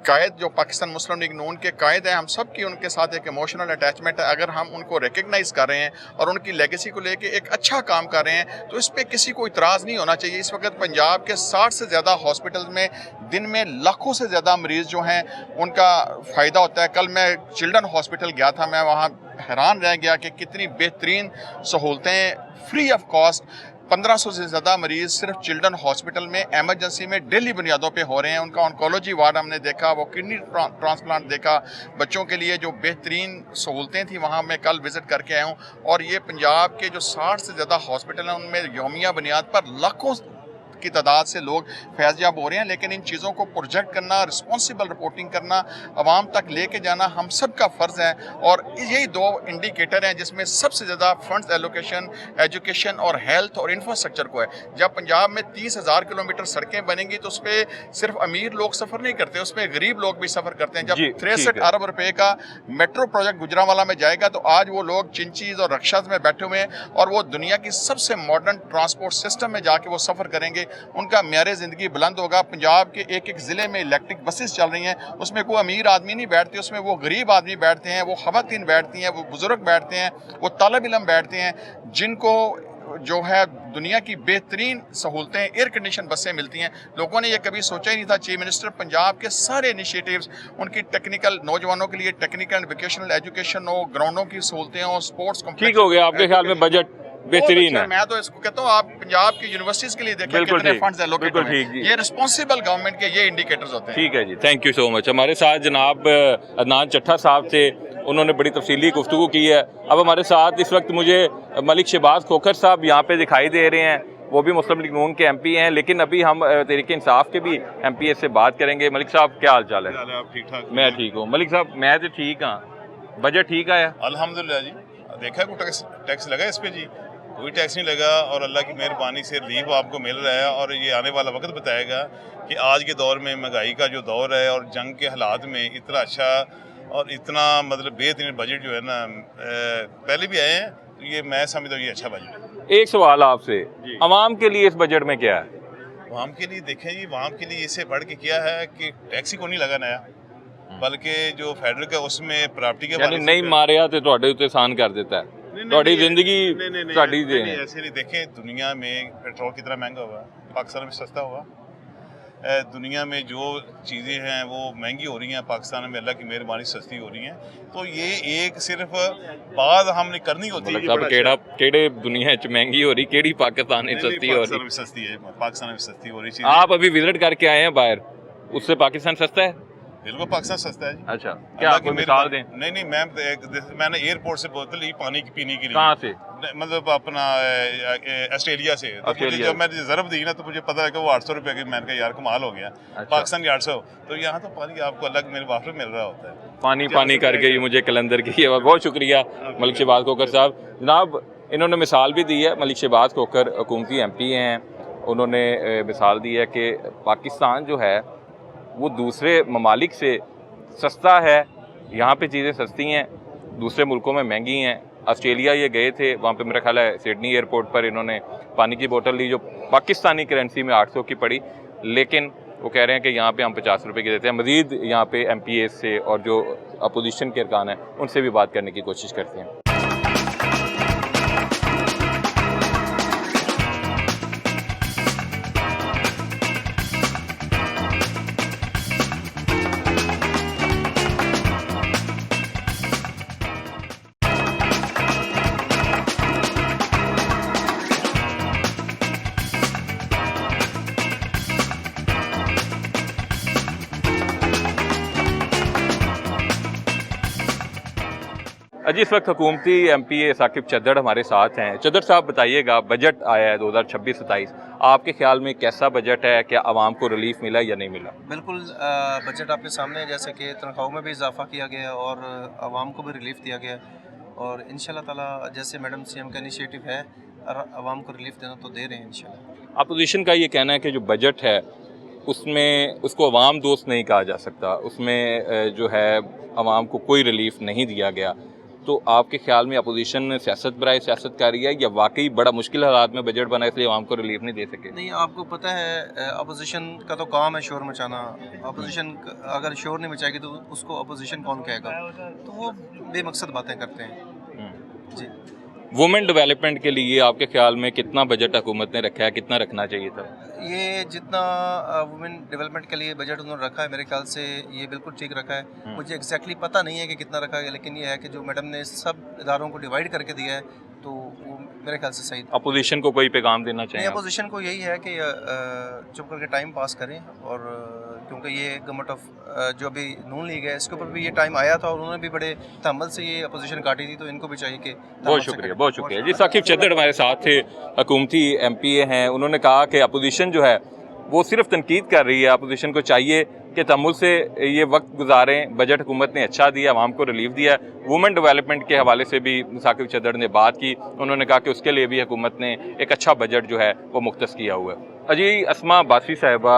[SPEAKER 7] कायद जो पाकिस्तान मुस्लिम लीग नून के कायद हैं, हम सब की उनके साथ एक इमोशनल अटैचमेंट है, अगर हम उनको रिकग्नाइज कर रहे हैं और उनकी लेगेसी को लेके एक अच्छा काम कर रहे हैं तो इस पर किसी को इतराज़ नहीं होना चाहिए। इस वक्त पंजाब के 60 से ज़्यादा हॉस्पिटल में दिन में लाखों से ज़्यादा मरीज़ जो हैं उनका फ़ायदा होता है। कल मैं चिल्ड्रन हॉस्पिटल गया था, मैं वहाँ हैरान रह गया कि कितनी बेहतरीन सहूलतें फ्री ऑफ कॉस्ट 1500 से ज़्यादा मरीज़ सिर्फ चिल्ड्रन हॉस्पिटल में एमरजेंसी में डेली बुनियादों पे हो रहे हैं। उनका ऑन्कोलॉजी वार्ड हमने देखा, वो किडनी ट्रांसप्लांट देखा, बच्चों के लिए जो बेहतरीन सहूलतें थी वहाँ मैं कल विज़िट करके आया हूँ। और ये पंजाब के जो 60 से ज़्यादा हॉस्पिटल हैं उनमें यौमिया बुनियाद पर लाखों की तादाद से लोग फैज़याब हो रहे हैं, लेकिन इन चीज़ों को प्रोजेक्ट करना, रिस्पॉन्सिबल रिपोर्टिंग करना, आवाम तक लेके जाना हम सब का फ़र्ज़ है। और यही दो इंडिकेटर हैं जिसमें सबसे ज़्यादा फंड्स एलोकेशन एजुकेशन और हेल्थ और इंफ्रास्ट्रक्चर को है। जब पंजाब में 30,000 किलोमीटर सड़कें बनेंगी तो उस पर सिर्फ अमीर लोग सफ़र नहीं करते, उसमें गरीब लोग भी सफ़र करते हैं। जब 63 अरब रुपए का मेट्रो प्रोजेक्ट गुजरांवाला में जाएगा तो आज वो लोग चिंचीज़ और रक्षाज में बैठे हुए हैं और वो दुनिया की सबसे मॉडर्न ट्रांसपोर्ट सिस्टम में जाके वो सफ़र करेंगे, उनका म्यार ज़िंदगी बुलंद होगा। पंजाब के एक एक ज़िले में इलेक्ट्रिक बसेस चल रही हैं, उसमें कोई अमीर आदमी नहीं बैठते, उसमें वो गरीब आदमी बैठते हैं, वो ख़वातीन बैठती हैं, वो बुज़ुर्ग बैठते हैं, वो तालिब इल्म बैठते हैं, जिनको जो है दुनिया की बेहतरीन सहूलतें एयर कंडीशन बसें मिलती हैं। लोगों ने ये कभी सोचा ही नहीं था। चीफ मिनिस्टर पंजाब के सारे इनिशिएटिव्स, उनकी टेक्निकल नौजवानों के लिए टेक्निकल एंड वोकेशनल एजुकेशन हो, ग्राउंडों की सहूलतें हो, स्पोर्ट्स कॉम्प्लेक्स। ठीक
[SPEAKER 1] हो गया आपके ख्याल में बजट बेहतरीन है?
[SPEAKER 7] मैं तो इसको कहता हूँ आप पंजाब की यूनिवर्सिटीज के लिए देखें कितने फंड्स एलोकेट हुए हैं। ये रिस्पॉन्सिबल गवर्नमेंट के ये इंडिकेटर्स होते हैं।
[SPEAKER 1] ठीक है जी, थैंक यू सो मच। हमारे साथ जनाब अदनान चट्ठा साहब थे, उन्होंने बड़ी तफसीली गुफ्तगू की है। अब हमारे साथ इस वक्त मुझे मलिक शहबाज खोखर साहब यहाँ पे दिखाई दे रहे हैं, वो भी मुस्लिम लीग नून के MP हैं, लेकिन अभी हम तहरीक इंसाफ के भी MP से बात करेंगे। मलिक साहब क्या हाल चाल है?
[SPEAKER 8] आप ठीक ठाक?
[SPEAKER 1] मैं ठीक हूँ मलिक साहब, मैं तो ठीक हाँ। बजट ठीक आया
[SPEAKER 8] अल्हम्दुलिल्लाह जी। देखा कोई टैक्स लगा इस पे जी? कोई टैक्स नहीं लगा और अल्लाह की मेहरबानी से रिलीफ आपको मिल रहा है। और ये आने वाला वक्त बताएगा कि आज के दौर में महंगाई का जो दौर है और जंग के हालात में इतना अच्छा और इतना मतलब बेहतरीन बजट जो है ना, पहले भी आए हैं, तो ये मैं समझता हूँ ये अच्छा बजट है।
[SPEAKER 1] एक सवाल आपसे, आवाम के लिए इस बजट में क्या है?
[SPEAKER 8] आवाम के लिए देखें जी, आवाम के लिए इससे बढ़ के क्या है कि टैक्स ही को नहीं लगा नया, बल्कि जो फेडरल का उसमें प्रॉपर्टी के
[SPEAKER 1] यानी नहीं मारिया तो ਤੁਹਾਡੇ ਉੱਤੇ ਆਸਾਨ कर देता है, ਤੁਹਾਡੀ ਜ਼ਿੰਦਗੀ ਸਾਡੀ ਦੇ ਹੈ।
[SPEAKER 8] ऐसे नहीं देखें, दुनिया में पेट्रोल कितना महंगा हुआ, पाकिस्तान में सस्ता हुआ। दुनिया में जो चीज़ें हैं वो महंगी हो रही हैं, पाकिस्तान में अल्लाह की मेहरबानी सस्ती हो रही हैं। तो ये एक सिर्फ बात हमने करनी होती है।
[SPEAKER 1] सब केड़े दुनिया च महंगी हो रही, केड़ी पाकिस्तान में सस्ती हो रही?
[SPEAKER 8] सस्ती है, पाकिस्तान में सस्ती हो रही।
[SPEAKER 1] आप अभी विजिट करके आए हैं बाहर, उससे पाकिस्तान सस्ता है?
[SPEAKER 8] बिल्कुल पाकिस्तान सस्ता है जी।
[SPEAKER 1] अच्छा, क्या आपको मिसाल दें?
[SPEAKER 8] नहीं मैंने एयरपोर्ट से बोतल ही पानी की पीने के लिए।
[SPEAKER 1] कहाँ से?
[SPEAKER 8] मतलब अपना ऑस्ट्रेलिया से। तो मुझे जब मैंने ज़रब दी ना तो मुझे पता है कि वो 800 रुपये की, मैंने कहा यार कमाल हो गया। अच्छा। पाकिस्तान की 800, तो यहाँ तो पानी आपको अलग मेरे वापस मिल रहा होता है।
[SPEAKER 1] पानी करके मुझे कलंदर की। बहुत शुक्रिया मलिक शहबाज खोखर साहब। जनाब इन्होंने मिसाल भी दी है, मलिक शहबाज खोखर हुकूमती MP हैं, उन्होंने मिसाल दी है कि पाकिस्तान जो है वो दूसरे ममालिक से सस्ता है। यहाँ पे चीज़ें सस्ती हैं, दूसरे मुल्कों में महंगी हैं। ऑस्ट्रेलिया ये गए थे, वहाँ पे मेरा ख्याल है सिडनी एयरपोर्ट पर इन्होंने पानी की बोतल ली जो पाकिस्तानी करेंसी में 800 की पड़ी, लेकिन वो कह रहे हैं कि यहाँ पे हम 50 रुपये की देते हैं। मज़ीद यहाँ पे MPA से और जो अपोजिशन के अरकान हैं उनसे भी बात करने की कोशिश करते हैं। जी इस वक्त हुकूमती MPA साकिब चद्दड़ हमारे साथ हैं। चद्दड़ साहब बताइएगा, बजट आया है 2026-27, आपके ख्याल में कैसा बजट है? क्या आवाम को रिलीफ मिला या नहीं मिला?
[SPEAKER 9] बिल्कुल, बजट आपके सामने है, जैसे कि तनख्वाहों में भी इजाफा किया गया और आवाम को भी रिलीफ दिया गया और इंशाल्लाह ताला जैसे मैडम CM का इनिशिएटिव है आवाम को रिलीफ देना तो दे रहे हैं इंशाल्लाह।
[SPEAKER 1] अपोजिशन का ये कहना है कि जो बजट है उसमें उसको अवाम दोस्त नहीं कहा जा सकता, उसमें जो है आवाम को कोई रिलीफ नहीं दिया गया। तो आपके ख्याल में अपोजिशन सियासत बराए सियासत कर रही है या वाकई बड़ा मुश्किल हालात में बजट बना इसलिए आवाम को रिलीफ नहीं दे सके?
[SPEAKER 9] नहीं, आपको पता है अपोजिशन का तो काम है शोर मचाना। अपोजिशन अगर शोर नहीं मचाएगी तो उसको अपोजिशन कौन कहेगा? तो वो बेमकसद बातें करते हैं जी।
[SPEAKER 1] वुमेन डेवलपमेंट के लिए आपके ख्याल में कितना बजट हुकूमत ने रखा है, कितना रखना चाहिए था?
[SPEAKER 9] ये जितना वुमेन डेवलपमेंट के लिए बजट उन्होंने रखा है मेरे ख्याल से ये बिल्कुल ठीक रखा है। मुझे एग्जैक्टली पता नहीं है कि कितना रखा है, लेकिन ये है कि जो मैडम ने सब इदारों को डिवाइड करके दिया है तो वो मेरे ख्याल से सही।
[SPEAKER 1] अपोजिशन को कोई पैगाम देना चाहिए?
[SPEAKER 9] अपोजिशन को यही है कि चुप करके टाइम पास करें और क्योंकि ये गवर्नमेंट ऑफ जो अभी नून लीग है इसके ऊपर भी ये टाइम आया था और उन्होंने भी बड़े तहम्मुल से ये अपोजिशन काटी थी, तो इनको भी चाहिए कि
[SPEAKER 1] बहुत शुक्रिया जी। साकिब चद्दड़ हमारे साथ थे, हुकूमती MPA हैं। उन्होंने कहा कि अपोजिशन जो है वो सिर्फ तनकीद कर रही है, अपोजिशन को चाहिए कि तमुल से ये वक्त गुजारें। बजट हुकूमत ने अच्छा दिया, आवाम को रिलीफ दिया। वुमेन डेवलपमेंट के हवाले से भी साकिब चद्दड़ ने बात की। उन्होंने कहा कि उसके लिए भी हुकूमत ने एक अच्छा बजट जो है वो मुख्तस किया हुआ है। अजी अस्मा बासी साहिबा,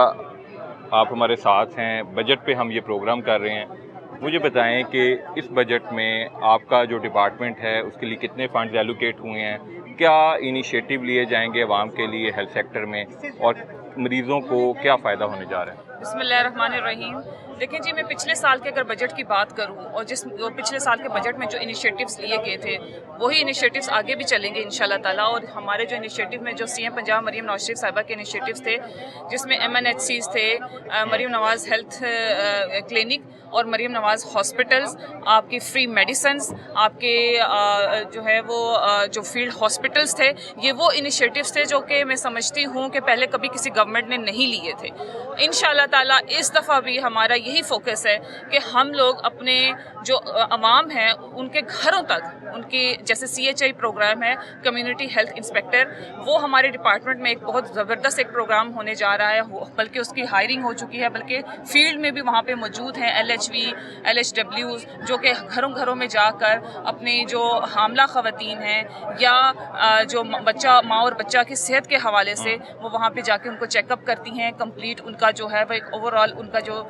[SPEAKER 1] आप हमारे साथ हैं, बजट पे हम ये प्रोग्राम कर रहे हैं। मुझे बताएं कि इस बजट में आपका जो डिपार्टमेंट है उसके लिए कितने फंड्स एलोकेट हुए हैं, क्या इनिशिएटिव लिए जाएंगे अवाम के लिए हेल्थ सेक्टर में, और मरीज़ों को क्या फ़ायदा होने जा रहा है?
[SPEAKER 10] बिस्मिल्लाहिर्रहमानिर्रहीम। देखिए जी, मैं पिछले साल के अगर बजट की बात करूं और पिछले साल के बजट में जो इनिशिएटिव्स लिए गए थे वही इनिशिएटिव्स आगे भी चलेंगे इंशाल्लाह ताला। और हमारे जो इनिशिएटिव में जो CM पंजाब मरीम नवाज शरीफ साहिबा के इनिशिएटिव्स थे, जिसमें MNHCs थे, मरीम नवाज हेल्थ क्लिनिक और मरीम नवाज हॉस्पिटल्स, आपकी फ्री मेडिसिन्स, आपके जो है वो जो फील्ड हॉस्पिटल्स थे, ये वो इनिशिएटिव्स थे जो कि मैं समझती हूँ कि पहले कभी किसी गवर्नमेंट ने नहीं लिए थे। इंशाल्लाह ताला इस दफ़ा भी हमारा यही फोकस है कि हम लोग अपने जो अवाम हैं उनके घरों तक, उनकी जैसे CHI प्रोग्राम है, कम्युनिटी हेल्थ इंस्पेक्टर, वो हमारे डिपार्टमेंट में एक बहुत ज़बरदस्त एक प्रोग्राम होने जा रहा है, बल्कि उसकी हायरिंग हो चुकी है, बल्कि फील्ड में भी वहाँ पे मौजूद हैं LHV, LHWs, जो कि घरों घरों में जाकर अपनी जो हामला ख़वातीन हैं या जो बच्चा, माँ और बच्चा की सेहत के हवाले से वो वहाँ पे जाके उनको चेकअप करती हैं, कंप्लीट उनका जो है वो एक ओवरऑल उनका जो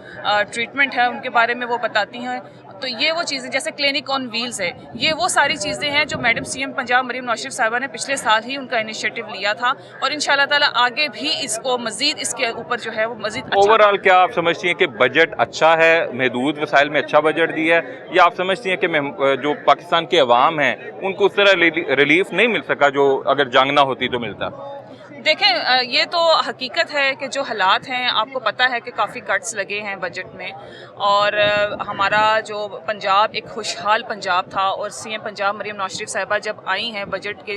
[SPEAKER 10] ट्रीटमेंट है उनके बारे में वो बताती हैं। तो ये वो चीज़ें जैसे क्लिनिक ऑन व्हील्स है, ये वो सारी चीज़ें हैं जो मैडम CM पंजाब मरीम नवाज शरीफ साहिबा ने पिछले साल ही उनका इनिशिएटिव लिया था, और इंशाल्लाह ताला आगे भी इसको मज़ीद इसके ऊपर जो है वो मज़ीद अच्छा।
[SPEAKER 1] ओवरऑल क्या आप समझती हैं कि बजट अच्छा है, महदूद वसाइल में अच्छा बजट दिया है, या आप समझती हैं कि जो पाकिस्तान के अवाम हैं उनको उस तरह रिलीफ नहीं मिल सका जो अगर जंग ना होती तो मिलता?
[SPEAKER 10] देखें, ये तो हकीकत है कि जो हालात हैं, आपको पता है कि काफ़ी कट्स लगे हैं बजट में, और हमारा जो पंजाब एक खुशहाल पंजाब था, और CM पंजाब मरीम नवाज शरीफ साहिबा जब आई हैं बजट के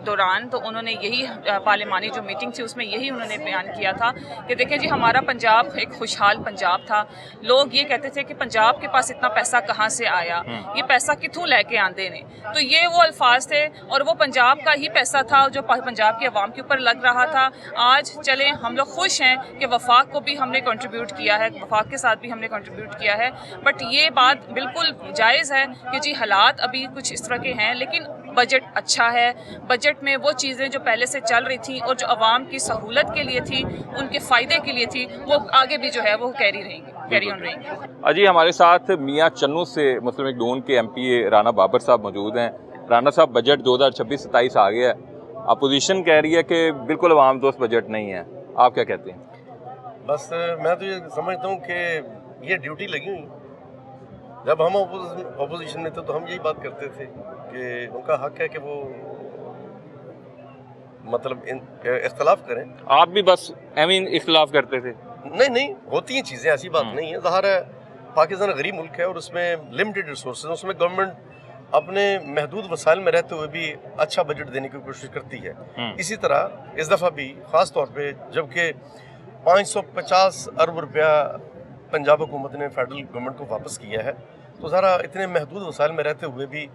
[SPEAKER 10] दौरान तो उन्होंने यही पार्लिमानी जो मीटिंग थी उसमें यही उन्होंने बयान किया था कि देखें जी, हमारा पंजाब एक खुशहाल पंजाब था। लोग ये कहते थे कि पंजाब के पास इतना पैसा कहाँ से आया, ये पैसा कितों लेके आंदे ने, तो ये वो अल्फाज थे, और वो पंजाब का ही पैसा था जो पंजाब के अवाम के ऊपर लग रहा था। आज चलें, हम लोग खुश हैं कि वफाक को भी हमने कंट्रीब्यूट किया है, वफाक के साथ भी हमने कंट्रीब्यूट किया है, बट ये बात बिल्कुल जायज़ है कि जी हालात अभी कुछ इस तरह के हैं, लेकिन बजट अच्छा है। बजट में वो चीज़ें जो पहले से चल रही थी और जो अवाम की सहूलत के लिए थी, उनके फ़ायदे के लिए थी, वो आगे भी जो है वो कैरी ऑन रहेंगी।
[SPEAKER 1] अजी हमारे साथ मियाँ चन्नू से मुस्लिम लीग नून के MPA राना बाबर साहब मौजूद हैं। राना साहब, बजट 2026-27 आ गया है, अपोजिशन कह रही है कि बिल्कुल अवाम दोस्त बजट नहीं है, आप क्या कहते हैं?
[SPEAKER 11] बस मैं तो ये समझता हूँ कि ये ड्यूटी लगी हुई, जब हम अपोजिशन में थे तो हम यही बात करते थे कि उनका हक है कि वो मतलब इख्तलाफ करें।
[SPEAKER 1] आप भी बस इख्तलाफ करते थे?
[SPEAKER 11] नहीं, होती हैं चीज़ें, ऐसी बात नहीं है। ज़ाहिर है पाकिस्तान गरीब मुल्क है और उसमें लिमिटेड रिसोर्स, उसमें गवर्नमेंट अपने महदूद वसाइल में रहते हुए भी अच्छा बजट देने की कोशिश करती है। इसी तरह इस दफ़ा भी ख़ास तौर पे जबकि 550 अरब रुपया पंजाब हुकूमत ने फेडरल गवर्नमेंट को वापस किया है, तो ज़रा इतने महदूद वसाइल में रहते हुए भी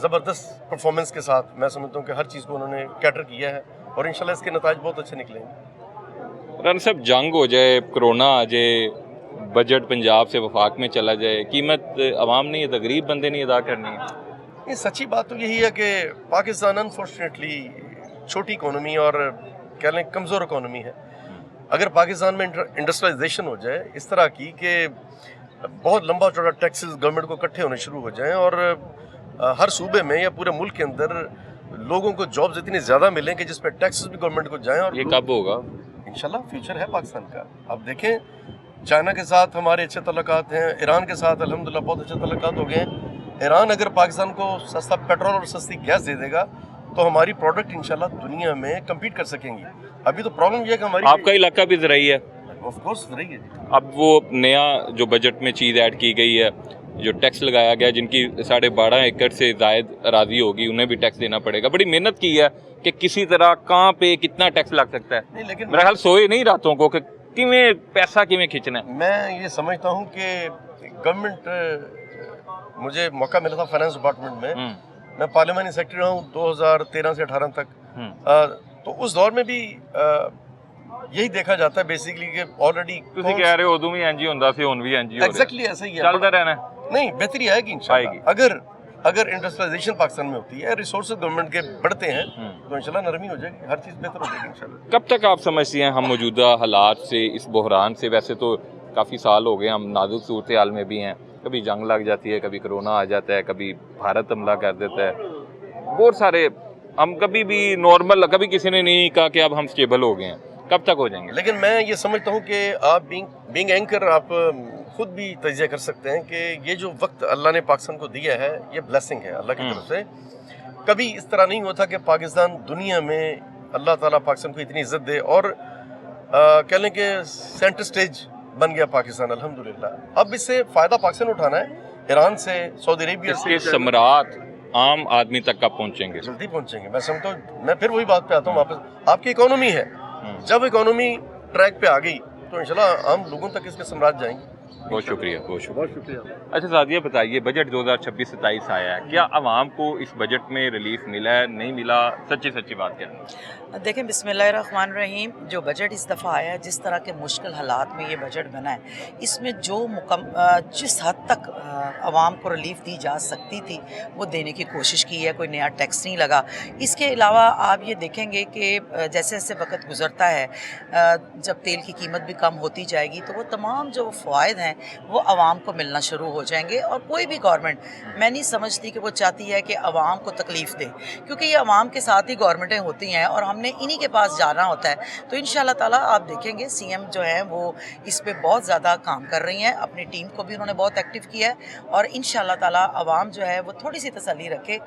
[SPEAKER 11] ज़बरदस्त परफॉर्मेंस के साथ मैं समझता हूँ कि हर चीज़ को उन्होंने कैटर किया है, और इंशाल्लाह इसके नताज बहुत अच्छे निकलेंगे।
[SPEAKER 1] राना साहब, जंग हो जाए, कोरोना आ जाए, बजट पंजाब से वफाक में चला जाए, कीमत अवाम ने या गरीब बंदे ने अदा करनी है?
[SPEAKER 11] ये सच्ची बात तो यही है कि पाकिस्तान अनफॉर्चुनेटली छोटी इकोनॉमी और कह लें कमज़ोर इकोनॉमी है। अगर पाकिस्तान में इंडस्ट्रियलाइजेशन हो जाए इस तरह की कि बहुत लंबा चौड़ा टैक्सेस गवर्नमेंट को इकट्ठे होने शुरू हो जाएं, और हर सूबे में या पूरे मुल्क के अंदर लोगों को जॉब्स इतनी ज़्यादा मिलें कि जिस पर टैक्सेस भी गवर्नमेंट को जाएँ, और
[SPEAKER 1] ये कब होगा?
[SPEAKER 11] इंशाल्लाह फ्यूचर है पाकिस्तान का। अब देखें, चाइना के साथ हमारे अच्छे तल्लुकात हैं, ईरान के साथ अल्हम्दुलिल्लाह बहुत अच्छे तल्लुकात हो गए हैं। ईरान अगर पाकिस्तान को सस्ता पेट्रोल और सस्ती गैस दे देगा तो हमारी प्रोडक्ट इंशाल्लाह दुनिया में कम्पीट कर सकेंगी। अभी तो प्रॉब्लम ये है कि हमारी,
[SPEAKER 1] आपका इलाका भी ज़राई है?
[SPEAKER 11] ऑफ कोर्स ज़राई है।
[SPEAKER 1] अब वो नया जो बजट में चीज़ ऐड की गई है, जो टैक्स लगाया गया, जिनकी 12.5 एकड़ से ज़ायद अराजी होगी उन्हें भी टैक्स देना पड़ेगा। बड़ी मेहनत की है कि किसी तरह कहाँ पे कितना टैक्स लग सकता है।
[SPEAKER 11] नहीं, लेकिन
[SPEAKER 1] मेरा ख्याल सोए नहीं रातों को कि किवें पैसा किवें खिंचना है?
[SPEAKER 11] मैं ये समझता हूँ कि गवर्नमेंट, मुझे मौका मिला था फाइनेंस डिपार्टमेंट में, मैं पार्लियामेंट्री सेक्रेटरी रहा हूँ 2013 से 18 तक। तो उस दौर में भी यही देखा जाता है बेसिकली कि ऑलरेडी
[SPEAKER 1] ਤੁਸੀਂ कह रहे हो उदों भी इंज ही हुंदा सी, हुण भी इंज ही हो रहा है।
[SPEAKER 11] एग्जैक्टली ऐसा ही है,
[SPEAKER 1] चलता रहना।
[SPEAKER 11] नहीं, बेहतरी आएगी इंशाल्लाह। अगर इंडस्ट्रियलाइजेशन पाकिस्तान में होती है, रिसोर्सेज गवर्नमेंट के बढ़ते हैं, तो इंशाल्लाह नरमी हो जाएगी, हर चीज़ बेहतर हो जाएगी इंशाल्लाह।
[SPEAKER 1] कब तक आप समझती हैं हम मौजूदा हालात से, इस बहरान से, वैसे तो काफ़ी साल हो गए हम नाजुक सूरत हाल में भी हैं, कभी जंग लग जाती है, कभी कोरोना आ जाता है, कभी भारत हमला कर देता है, बहुत सारे, हम कभी भी नॉर्मल, कभी किसी ने नहीं कहा कि अब हम स्टेबल हो गए हैं, कब तक हो जाएंगे?
[SPEAKER 11] लेकिन मैं ये समझता हूँ कि आप बीइंग एंकर आप खुद भी तजिया कर सकते हैं कि ये जो वक्त अल्लाह ने पाकिस्तान को दिया है, ये ब्लेसिंग है अल्लाह की तरफ से। कभी इस तरह नहीं होता कि पाकिस्तान दुनिया में, अल्लाह ताला पाकिस्तान को इतनी इज्जत दे और कह लें कि सेंटर स्टेज बन गया पाकिस्तान, अल्हम्दुलिल्लाह। अब इससे फ़ायदा पाकिस्तान उठाना है, ईरान से, सऊदी अरेबिया से।
[SPEAKER 1] सम्राट आम आदमी तक कब पहुँचेंगे?
[SPEAKER 11] जल्दी पहुँचेंगे, मैं समझता हूँ। मैं फिर वही बात पे आता हूँ वापस, आपकी इकोनॉमी है, जब इकोनॉमी ट्रैक पे आ गई तो इंशाल्लाह आम लोगों तक इसके सम्राट जाएंगे।
[SPEAKER 1] बहुत शुक्रिया, बहुत शुक्रिया। अच्छा सादिया, बताइए, बजट 2026-27 आया है, क्या आवाम को इस बजट में रिलीफ मिला है, नहीं मिला? सच्ची सच्ची बात क्या है?
[SPEAKER 12] देखें, बिस्मिल्लाहिर्रहमानिर्रहीम, जो बजट इस दफ़ा आया है, जिस तरह के मुश्किल हालात में ये बजट बना है, इसमें जो जिस हद तक आवाम को रिलीफ दी जा सकती थी वो देने की कोशिश की है। कोई नया टैक्स नहीं लगा। इसके अलावा आप ये देखेंगे कि जैसे जैसे वक्त गुजरता है, जब तेल की कीमत भी कम होती जाएगी, तो वो तमाम जो फ़वाइद हैं वो आवाम को मिलना शुरू हो जाएंगे। और कोई भी गवर्नमेंट, मैं नहीं समझती कि वो चाहती है कि आवाम को तकलीफ़ दे, क्योंकि ये आवाम के साथ ही गवर्नमेंटें होती हैं और हमने इन्हीं के पास जाना होता है। तो इंशाल्लाह ताला आप देखेंगे सीएम जो हैं वो इस पे बहुत ज़्यादा काम कर रही हैं, अपनी टीम को भी उन्होंने बहुत एक्टिव किया है, और इंशाल्लाह ताला आवाम जो है वो थोड़ी सी तसल्ली रखे,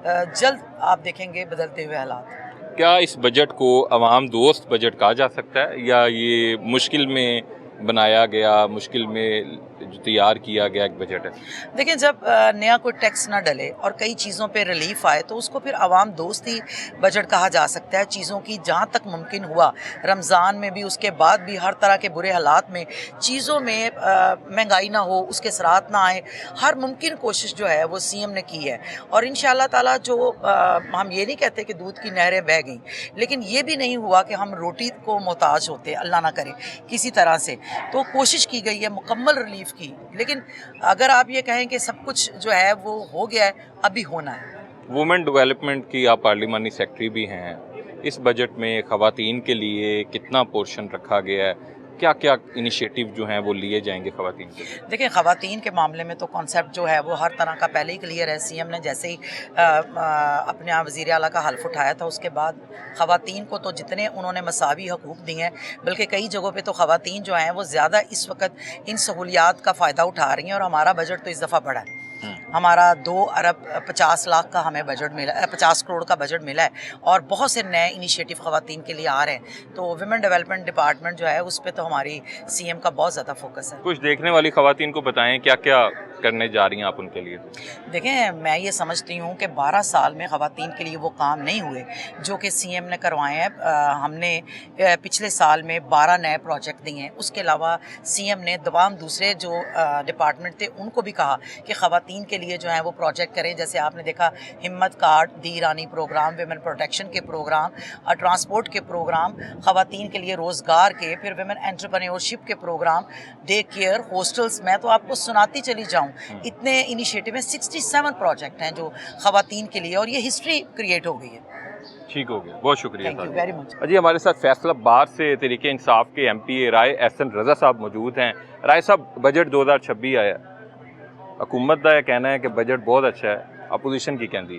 [SPEAKER 12] जल्द आप देखेंगे बदलते हुए हालात।
[SPEAKER 1] क्या इस बजट को आवाम दोस्त बजट कहा जा सकता है, या ये मुश्किल में बनाया गया, मुश्किल में तैयार किया गया एक बजट है?
[SPEAKER 12] देखिए, जब नया कोई टैक्स ना डले और कई चीज़ों पे रिलीफ आए तो उसको फिर आवाम दोस्त ही बजट कहा जा सकता है। चीज़ों की जहाँ तक मुमकिन हुआ, रमज़ान में भी, उसके बाद भी, हर तरह के बुरे हालात में चीज़ों में महंगाई ना हो, उसके असरात ना आए, हर मुमकिन कोशिश जो है वो सीएम ने की है। और इंशाल्लाह ताला जो हम ये नहीं कहते कि दूध की नहरें बह गई, लेकिन ये भी नहीं हुआ कि हम रोटी को मोहताज होते, अल्लाह ना करे किसी तरह से। तो कोशिश की गई है मुकम्मल रिलीफ की, लेकिन अगर आप ये कहें कि सब कुछ जो है वो हो गया है, अभी होना है।
[SPEAKER 1] वुमेन डेवलपमेंट की आप पार्लिमानी सेक्रेटरी भी हैं, इस बजट में ख़वातीन के लिए कितना पोर्शन रखा गया है, क्या क्या इनिशिएटिव जो हैं वो लिए जाएंगे ख़वातीन के लिए?
[SPEAKER 12] देखिए, ख़वातीन के मामले में तो कॉन्सेप्ट जो है वो हर तरह का पहले ही क्लियर है। सीएम ने जैसे ही अपने यहाँ वज़ीर आला का हल्फ उठाया था, उसके बाद ख़वातीन को तो जितने उन्होंने मसावी हकूक़ दिए हैं, बल्कि कई जगहों पे तो ख़वातीन जो हैं वो ज़्यादा इस वक्त इन सहूलियात का फ़ायदा उठा रही हैं। और हमारा बजट तो इस दफ़ा बढ़ा है, हमारा 2 अरब 50 लाख का हमें बजट मिला, 50 करोड़ का बजट मिला है, और बहुत से नए इनिशिएटिव ख़वातीन के लिए आ रहे हैं। तो वुमेन डेवलपमेंट डिपार्टमेंट जो है उस पर तो हमारी सीएम का बहुत ज़्यादा फोकस है।
[SPEAKER 1] कुछ देखने वाली ख़वातीन को बताएं क्या क्या करने जा रही हैं आप उनके लिए?
[SPEAKER 12] देखें, मैं ये समझती हूँ कि 12 साल में ख़वातीन के लिए वो काम नहीं हुए जो कि सीएम ने करवाए हैं। हमने पिछले साल में 12 नए प्रोजेक्ट दिए हैं। उसके अलावा सीएम ने तमाम दूसरे जो डिपार्टमेंट थे उनको भी कहा कि ख़वातीन के लिए जो है वो प्रोजेक्ट करें। जैसे आपने देखा, हिम्मत कार्ड, दी रानी प्रोग्राम, विमेन प्रोटेक्शन के प्रोग्राम, ट्रांसपोर्ट के प्रोग्राम, ख़वातीन के लिए रोज़गार के, फिर विमेन एंटरप्रेन्योरशिप के प्रोग्राम, डे केयर, हॉस्टल्स। मैं तो आपको सुनाती चली जाऊँ, इतने इनिशिएटिव हैं। 67 प्रोजेक्ट हैं जो ख़वातीन के लिए, और ये हिस्ट्री क्रिएट हो गई है।
[SPEAKER 1] ठीक हो गया, बहुत शुक्रिया।
[SPEAKER 12] Thank you very much.
[SPEAKER 1] जी, हमारे साथ फैसलाबाद से तहरीके इंसाफ के MP राय एहसन रज़ा साहब मौजूद हैं। राय साहब, बजट 2026 आया, हुकूमत का यह कहना है कि बजट बहुत अच्छा है, अपोजिशन की कहती?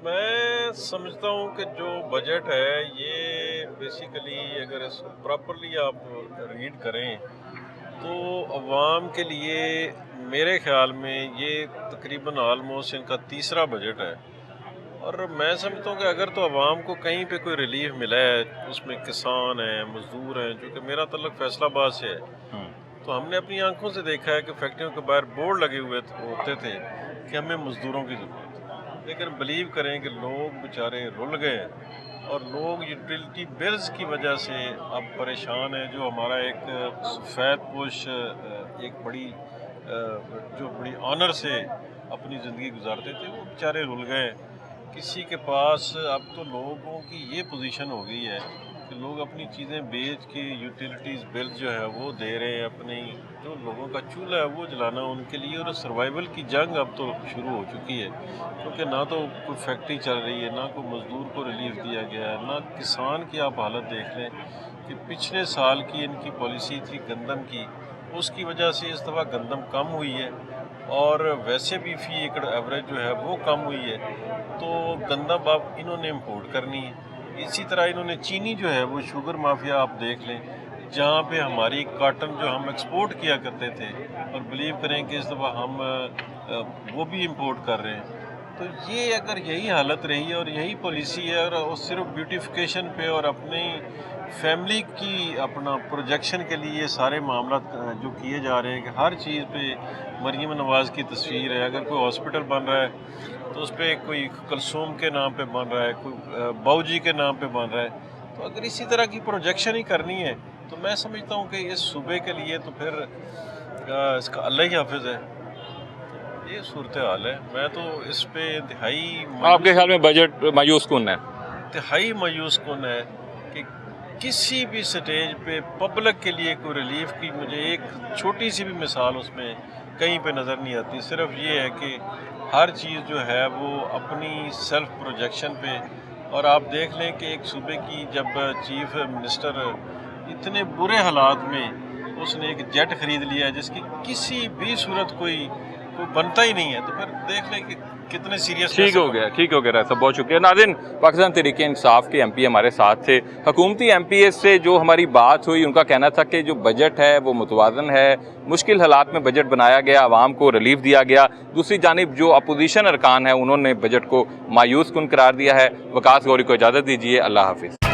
[SPEAKER 6] मैं समझता हूँ कि जो बजट है ये बेसिकली अगर इसको प्रॉपरली आप रीड करें तो अवाम के लिए मेरे ख्याल में ये तकरीबन आलमोस्ट इनका तीसरा बजट है। और मैं समझता हूँ कि अगर तो अवाम को कहीं पे कोई रिलीफ मिला है, उसमें किसान हैं, मज़दूर हैं, जो कि मेरा तल्लुक़ फैसलाबाद से है, तो हमने अपनी आंखों से देखा है कि फैक्ट्रियों के बाहर बोर्ड लगे हुए होते थे कि हमें मज़दूरों की ज़रूरत है। लेकिन बिलीव करें कि लोग बेचारे रुल गए हैं और लोग यूटिलिटी बिल्स की वजह से अब परेशान है। जो हमारा एक सफ़ेद पोश एक बड़ी जो बड़ी ऑनर से अपनी ज़िंदगी गुजारते थे, वो बेचारे रुल गए। किसी के पास अब तो लोगों की ये पोजीशन हो गई है कि लोग अपनी चीज़ें बेच के यूटिलिटीज़ बिल जो है वो दे रहे हैं। अपनी जो लोगों का चूल्हा है वो जलाना उनके लिए, और सर्वाइवल की जंग अब तो शुरू हो चुकी है, क्योंकि ना तो कोई फैक्ट्री चल रही है, ना कोई मज़दूर को रिलीफ दिया गया है, ना किसान की। आप हालत देख लें कि पिछले साल की इनकी पॉलिसी थी गंदम की, उसकी वजह से इस दफ़ा गंदम कम हुई है, और वैसे भी फ़ी एकड़ एवरेज जो है वो कम हुई है। तो गंदम अब इन्होंने इम्पोर्ट करनी है। इसी तरह इन्होंने चीनी जो है वो शुगर माफिया आप देख लें, जहाँ पे हमारी कॉटन जो हम एक्सपोर्ट किया करते थे, और बिलीव करें कि इस दफ़ा हम वो भी इंपोर्ट कर रहे हैं। तो ये अगर यही हालत रही और यही पॉलिसी है, और सिर्फ ब्यूटिफिकेशन पे और अपनी फैमिली की अपना प्रोजेक्शन के लिए ये सारे मामला जो किए जा रहे हैं कि हर चीज़ पे मरीम नवाज़ की तस्वीर है। अगर कोई हॉस्पिटल बन रहा है तो उस पर कोई कलसूम के नाम पे बन रहा है, कोई बाऊजी के नाम पे बन रहा है। तो अगर इसी तरह की प्रोजेक्शन ही करनी है तो मैं समझता हूँ कि इस सूबे के लिए तो फिर इसका अल्लाह ही हाफिज़ है। ये सूरत हाल है। मैं तो इस पे इंतहाई,
[SPEAKER 1] आपके ख्याल में बजट मायूस कुन है?
[SPEAKER 6] इंतहाई मायूस कुन है कि किसी भी स्टेज पे पब्लिक के लिए कोई रिलीफ की मुझे एक छोटी सी भी मिसाल उसमें कहीं पे नज़र नहीं आती। सिर्फ ये है कि हर चीज़ जो है वो अपनी सेल्फ प्रोजेक्शन पे, और आप देख लें कि एक सूबे की जब चीफ मिनिस्टर इतने बुरे हालात में उसने एक जेट ख़रीद लिया जिसकी किसी भी सूरत कोई बनता ही नहीं है, तो फिर देख लें कि कितने सीरियस।
[SPEAKER 1] ठीक हो गया रहा सब, बहुत शुक्रिया। नाज़रीन, पाकिस्तान तहरीक इंसाफ के MP हमारे साथ थे। हुकूमती MPs से जो हमारी बात हुई, उनका कहना था कि जो बजट है वो मुतवाज़न है, मुश्किल हालात में बजट बनाया गया, आवाम को रिलीफ दिया गया। दूसरी जानिब जो अपोजिशन अरकान है उन्होंने बजट को मायूस कुन करार दिया है। वकास गौरी को इजाज़त दीजिए। अल्लाह हाफिज़।